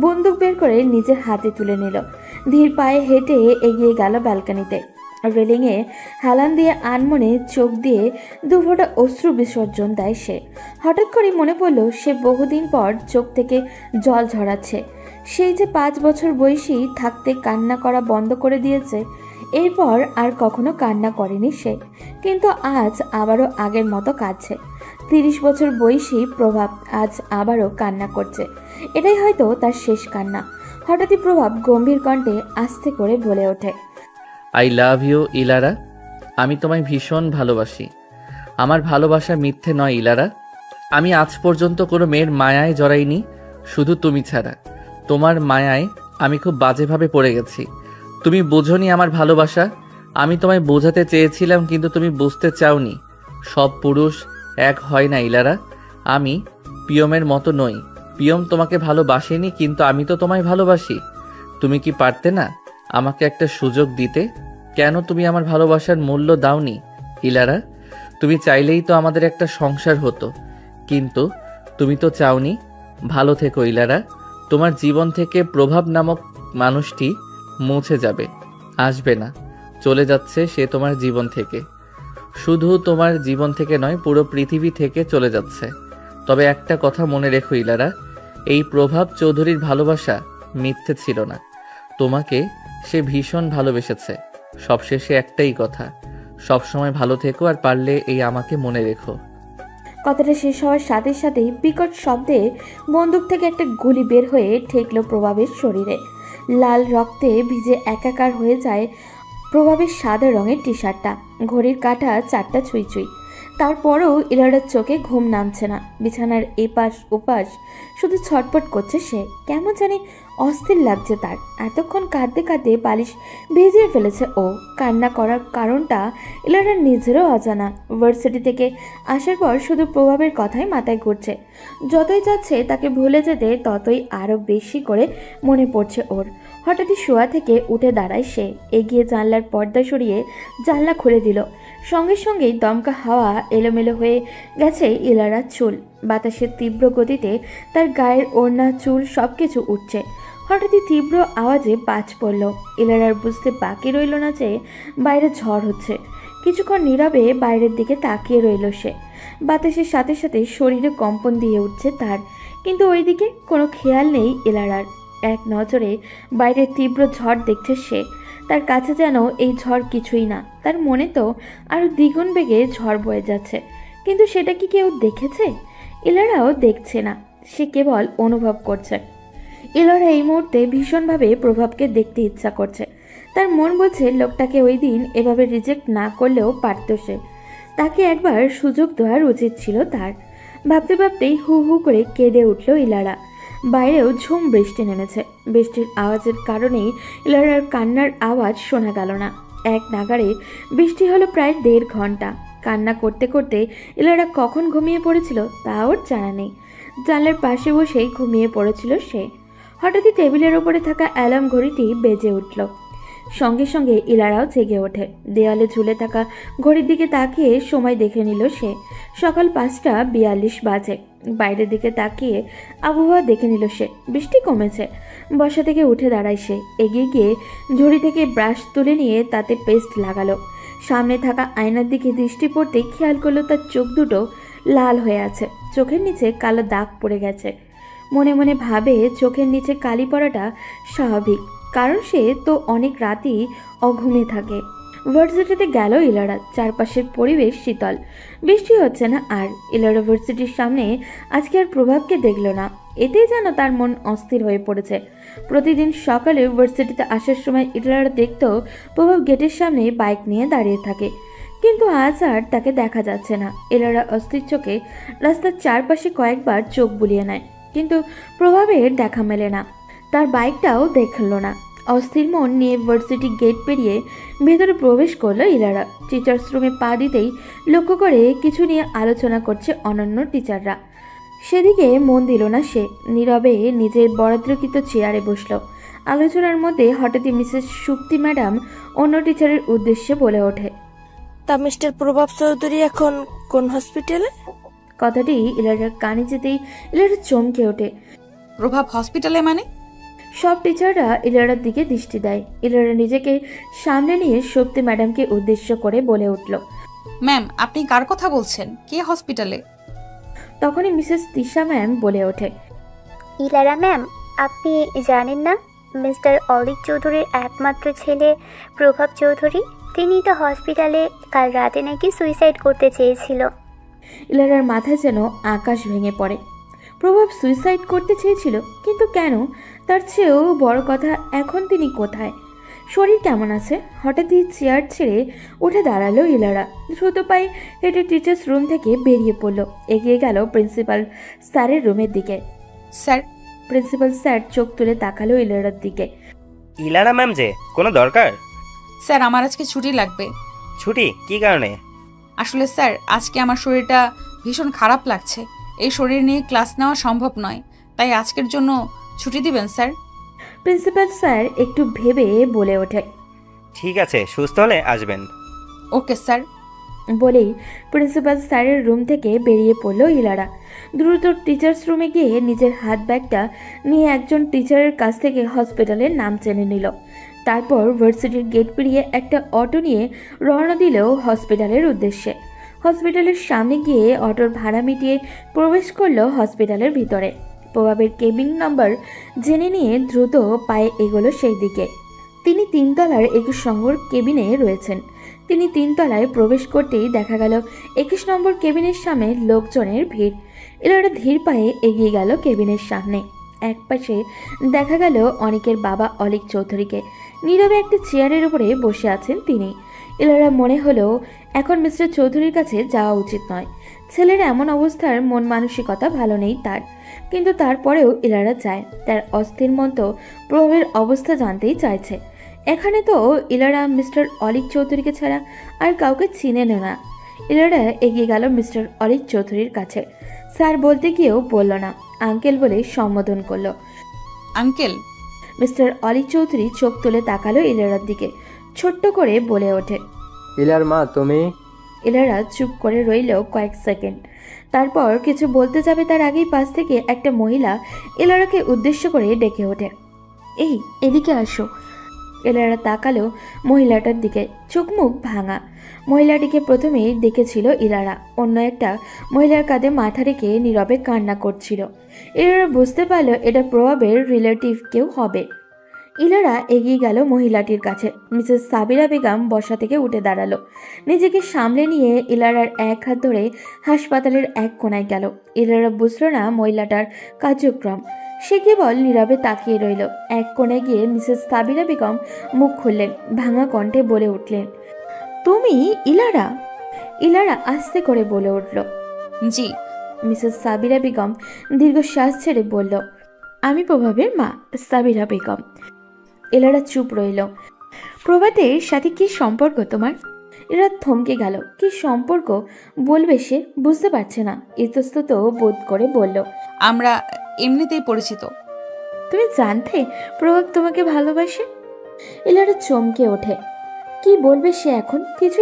Speaker 1: বন্দুক বের করে নিজের হাতে তুলে নিল। ধীর পায়ে হেঁটে এগিয়ে গেল ব্যালকনিতে। রেলিংয়ে হেলান দিয়ে আনমনে চোখ দিয়ে দুফোঁটা অশ্রু বিসর্জন দেয় সে। হঠাৎ করে মনে পড়ল সে বহুদিন পর চোখ থেকে জল ঝরাচ্ছে। সেই যে 5 বছর বয়সী থাকতে কান্না করা বন্ধ করে দিয়েছে, এরপর আর কখনো কান্না করেনি সে, কিন্তু আজ আবারও আগের মতো কাঁদছে। 30 বছর বয়সী প্রভাব আজ আবারও কান্না করছে। এটাই হয়তো তার শেষ কান্না। হঠাৎই প্রভাব গম্ভীর কণ্ঠে আস্তে করে বলে ওঠে,
Speaker 4: আই লাভ ইউ ইলারা। আমি তোমায় ভীষণ ভালোবাসি। আমার ভালোবাসা মিথ্যে নয় ইলারা। আমি আজ পর্যন্ত কোনো মেয়ের মায়ায় জড়াইনি, শুধু তুমি ছাড়া। তোমার মায়ায় আমি খুব বাজেভাবে পড়ে গেছি। তুমি বোঝোনি আমার ভালোবাসা। আমি তোমায় বোঝাতে চেয়েছিলাম, কিন্তু তুমি বুঝতে চাওনি। সব পুরুষ এক হয় না ইলারা। আমি পিয়মের মতো নই। পিয়ম তোমাকে ভালোবাসেনি, কিন্তু আমি তো তোমায় ভালোবাসি। তুমি কি পারতে না আমাকে একটা সুযোগ দিতে? কেন তুমি আমার ভালোবাসার মূল্য দাওনি ইলারা? তুমি চাইলেই তো আমাদের একটা সংসার হতো, কিন্তু তুমি তো চাওনি। ভালো থেকো ইলারা। তোমার জীবন থেকে প্রভাব নামক মানুষটি মুছে যাবে, আসবে না, চলে যাচ্ছে সে তোমার জীবন থেকে। শুধু তোমার জীবন থেকে নয়, পুরো পৃথিবী থেকে চলে যাচ্ছে। তবে একটা কথা মনে রেখো ইলারা, এই প্রভাব চৌধুরীর ভালোবাসা মিথ্যে ছিল না। তোমাকে সে ভীষণ ভালোবেসেছে। সবশেষে একটাই কথা, সবসময় ভালো থেকো, আর পারলে এই আমাকে মনে রেখো।
Speaker 1: কথাটা শেষ হওয়ার সাথে সাথেই বিকট শব্দে বন্দুক থেকে একটা গুলি বের হয়ে ঠেকল প্রভাবের শরীরে। লাল রক্তে ভিজে একাকার হয়ে যায় প্রভাবের সাদা রঙের টি শার্টটা। ঘড়ির কাঁটা 4টা ছুঁই ছুঁই। তারপরেও ইলারার চোখে ঘুম নামছে না। বিছানার এপাশ ওপাশ শুধু ছটপট করছে সে। কেমন জানি অস্থির লাগছে তার। এতক্ষণ কাঁদতে কাঁদতে বালিশ ভিজিয়ে ফেলেছে ও। কান্না করার কারণটা ইলারার নিজেরও অজানা। ভার্সিটি থেকে আসার পর শুধু প্রভাবের কথাই মাথায় ঘুরছে। যতই যাচ্ছে তাকে ভুলে যেতে, ততই আরও বেশি করে মনে পড়ছে ওর। হঠাৎই শোয়া থেকে উঠে দাঁড়ায় সে। এগিয়ে জানলার পর্দা সরিয়ে জানলা খুলে দিল। সঙ্গে সঙ্গেই দমকা হাওয়া এলোমেলো হয়ে গেছে ইলারার চুল। বাতাসের তীব্র গতিতে তার গায়ের ওড়না, চুল সব কিছু উঠছে। হঠাৎই তীব্র আওয়াজে বাজ পড়ল। ইলারার বুঝতে বাকি রইল না যে বাইরে ঝড় হচ্ছে। কিছুক্ষণ নীরবে বাইরের দিকে তাকিয়ে রইল সে। বাতাসের সাথে সাথে শরীরে কম্পন দিয়ে উঠছে তার, কিন্তু ওইদিকে কোনো খেয়াল নেই ইলারার। এক নজরে বাইরের তীব্র ঝড় দেখছে সে। তার কাছে যেন এই ঝড় কিছুই না, তার মনে তো আরও দ্বিগুণ বেগে ঝড় বয়ে যাচ্ছে, কিন্তু সেটা কি কেউ দেখেছে? ইলারাও দেখছে না, সে কেবল অনুভব করছে। ইলারা এই মুহূর্তে ভীষণভাবে প্রভাবকে দেখতে ইচ্ছা করছে। তার মন বলছে লোকটাকে ওই দিন এভাবে রিজেক্ট না করলেও পারত সে, তাকে একবার সুযোগ দেওয়ার উচিত ছিল তার। ভাবতে ভাবতেই হু হু করে কেঁদে উঠল ইলারা। বাইরেও ঝুম বৃষ্টি নেমেছে। বৃষ্টির আওয়াজের কারণেই ইলারার কান্নার আওয়াজ শোনা গেল না। এক নাগাড়ে বৃষ্টি হলো প্রায় 1.5 ঘন্টা। কান্না করতে করতে ইলারা কখন ঘুমিয়ে পড়েছিল তা ওর জানা নেই। জানলার পাশে বসেই ঘুমিয়ে পড়েছিল সে। হঠাৎই টেবিলের ওপরে থাকা অ্যালার্ম ঘড়িটি বেজে উঠল। সঙ্গে সঙ্গে ইলারাও জেগে ওঠে। দেয়ালে ঝুলে থাকা ঘড়ির দিকে তাকিয়ে সময় দেখে নিল সে। সকাল 5:42 বাজে। বাইরের দিকে তাকিয়ে আবহাওয়া দেখে নিল সে। বৃষ্টি কমেছে। বসা থেকে উঠে দাঁড়ায় সে। এগিয়ে গিয়ে ঝুড়ি থেকে ব্রাশ তুলে নিয়ে তাতে পেস্ট লাগালো। সামনে থাকা আয়নার দিকে দৃষ্টি পড়তেই খেয়াল করলো তার চোখ দুটো লাল হয়ে আছে, চোখের নিচে কালো দাগ পড়ে গেছে। মনে মনে ভাবে চোখের নিচে কালি পড়াটা স্বাভাবিক, কারণ সে তো অনেক রাতই অঘুমে থাকে। ভার্সিটিতে গেল ইলারা। চারপাশের পরিবেশ শীতল, বৃষ্টি হচ্ছে না আর। ইলারা ভার্সিটির সামনে আজকে আর প্রভাবকে দেখল না। এতেই যেন তার মন অস্থির হয়ে পড়েছে। প্রতিদিন সকালে ভার্সিটিতে আসার সময় ইলারা দেখত প্রভাব গেটের সামনে বাইক নিয়ে দাঁড়িয়ে থাকে, কিন্তু আজ আর তাকে দেখা যাচ্ছে না। ইলারা অস্থির চোখে রাস্তার চারপাশে কয়েকবার চোখ বুলিয়ে নেয়, কিন্তু প্রভাবের দেখা মেলে না। তার বাইকটাও দেখল না। অস্থির মন নিয়ে ভার্সিটি গেট পেরিয়ে ভেতরে প্রবেশ করলো ইলারা। টিচার্স রুমে পা দিতেই লক্ষ্য করে কিছু নিয়ে আলোচনা করছে অন্যান্য টিচাররা। সেদিকে মন দিল না সে। নীরবে নিজের বরাদ্দকৃত চেয়ারে বসলো। আলোচনার মধ্যে হঠাৎই মিসেস সুপ্তি ম্যাডাম অন্য টিচারের উদ্দেশ্যে বলে ওঠে,
Speaker 15: তা মিস্টার প্রভাব চৌধুরী এখন কোন হসপিটালে?
Speaker 1: কথাটি ইলারার কানে যেতেই ইলারা চমকে ওঠে।
Speaker 2: প্রভাব হসপিটালে মানে?
Speaker 1: সব টিচাররা ইলারার দিকে দৃষ্টি দেয়। ইলারা নিজেকে সামনে নিয়ে সুপ্তি ম্যাডামকে উদ্দেশ্য করে বলে উঠল,
Speaker 2: ম্যাম আপনি কার কথা বলছেন? কে হসপিটালে?
Speaker 1: তখনই মিসেস তিশা ম্যাম বলে ওঠে,
Speaker 10: ইলারা ম্যাম, আপনি জানেন না মিস্টার অলিক চৌধুরীর একমাত্র ছেলে প্রভাব চৌধুরী, তিনি তো হসপিটালে কাল রাতে নাকি সুইসাইড করতে চেয়েছিল।
Speaker 1: ইলারার মাথায় যেন আকাশ ভেঙে পড়ে। প্রভাব সুইসাইড করতে চেয়েছিল, কিন্তু কেন? তার চেয়েও বড় কথা, এখন তিনি কোথায়? শরীর কেমন আছে? হঠাৎই চেয়ার ছেড়ে উঠে দাঁড়ালো ইলারা। দ্রুত পায়ে হেঁটে টিচার্স রুম থেকে বেরিয়ে পড়ল। এগিয়ে গেল প্রিন্সিপাল স্যারের রুমের দিকে।
Speaker 2: স্যার?
Speaker 1: প্রিন্সিপাল স্যার চোখ তুলে তাকালো ইলারার দিকে।
Speaker 13: ইলারা ম্যাম যে, কোনো দরকার?
Speaker 2: স্যার আমার আজকে ছুটি লাগবে।
Speaker 13: ছুটি? কি কারণে?
Speaker 2: আসলে স্যার আজকে আমার শরীরটা ভীষণ খারাপ লাগছে। এই শরীর নিয়ে ক্লাস নেওয়া সম্ভব নয়, তাই আজকের জন্য ছুটি দিবেন স্যার?
Speaker 1: প্রিন্সিপাল স্যার একটু ভেবে বলে ওঠে,
Speaker 13: ঠিক আছে, সুস্থ হলে আসবেন।
Speaker 2: Okay sir.
Speaker 1: বলেই প্রিন্সিপাল স্যারের রুম থেকে বেরিয়ে পড়ল ইলারা। দ্রুত টিচার্স রুমে গিয়ে নিজের হাত ব্যাগটা নিয়ে একজন টিচারের কাছ থেকে হসপিটালের নাম জেনে নিল। তারপর ভার্সিটির গেট পেরিয়ে একটা অটো নিয়ে রওনা দিল হসপিটালের উদ্দেশ্যে। হসপিটালের সামনে গিয়ে অটোর ভাড়া মিটিয়ে প্রবেশ করলো হসপিটালের ভিতরে। প্রভাবের কেবিন নাম্বার জেনে নিয়ে দ্রুত পায়ে এগোলো সেই দিকে। তিনি 3 তলার 21 নম্বর কেবিনে রয়েছেন। তিনি 3 তলায় প্রবেশ করতেই দেখা গেল 21 নম্বর কেবিনের সামনে লোকজনের ভিড়। এরা ধীর পায়ে এগিয়ে গেল কেবিনের সামনে। একপাশে দেখা গেল অনিকের বাবা অলিক চৌধুরীকে। নীরবে একটি চেয়ারের উপরে বসে আছেন তিনি। এলারা মনে হলো এখন মিস্টার চৌধুরীর কাছে যাওয়া উচিত নয়। ছেলের এমন অবস্থার মন মানসিকতা ভালো নেই তার, কিন্তু তারপরেও ইলারা যায়। তার অস্থির মন তো প্রভাবের অবস্থা জানতেই চাইছে। এখানে তো ইলারা মিস্টার অলিক চৌধুরীকে ছাড়া আর কাউকে চিনেন না। ইলারা এগিয়ে গেল মিস্টার অলিক চৌধুরীর কাছে। স্যার বলতে গিয়েও বলল না, আঙ্কেল বলে সম্বোধন করলো।
Speaker 2: আঙ্কেল?
Speaker 1: মিস্টার অলিক চৌধুরী চোখ তুলে তাকালো ইলারার দিকে, ছোট্ট করে বলে ওঠে,
Speaker 3: ইলার মা তুমি?
Speaker 1: ইলারা চুপ করে রইল কয়েক সেকেন্ড। তারপর কিছু বলতে যাবে তার আগেই পাশ থেকে একটা মহিলা ইলারাকে উদ্দেশ্য করে ডেকে ওঠে, এই এদিকে আসো। ইলারা তাকালো মহিলাটার দিকে, চোখ মুখ ভাঙা। মহিলাটিকে প্রথমেই দেখেছিল ইলারা, অন্য একটা মহিলার কাঁধে মাথা রেখে নীরবে কান্না করছিল। ইলারা বুঝতে পারল এটা প্রভাবের রিলেটিভ কেউ হবে। ইলারা এগিয়ে গেল মহিলাটির কাছে। মিসেস সাবিরা বেগম বসা থেকে উঠে দাঁড়ালো। নিজেকে সামলে নিয়ে ইলারার এক হাত ধরে হাসপাতালের এক কোণায় গেল। ইলারা বুঝল না মহিলাটার কার্যক্রম। সে কেবল নীরবে তাকিয়ে রইল। এক কোণে গিয়ে মিসেস সাবিরা বেগম মুখ খুললেন, ভাঙা কণ্ঠে বলে উঠলেন, তুমি ইলারা? ইলারা আস্তে করে বলে উঠল,
Speaker 2: জি।
Speaker 1: মিসেস সাবিরা বেগম দীর্ঘশ্বাস ছেড়ে বলল, আমি প্রভাবের মা, সাবিরা বেগম। ইলারা চুপ রইল। প্রভাতের সাথে কি সম্পর্ক তোমার? এরা থমকে গেল। কি সম্পর্ক বলবে সে বুঝতে পারছে না। ইতস্তত বোধ করে বলল,
Speaker 2: আমরা এমনিতেই পরিচিত।
Speaker 1: তুমি জানতে প্রভাব তোমাকে ভালোবাসে? ইলারা চমকে ওঠে। কি বলবে সে এখন? কিছু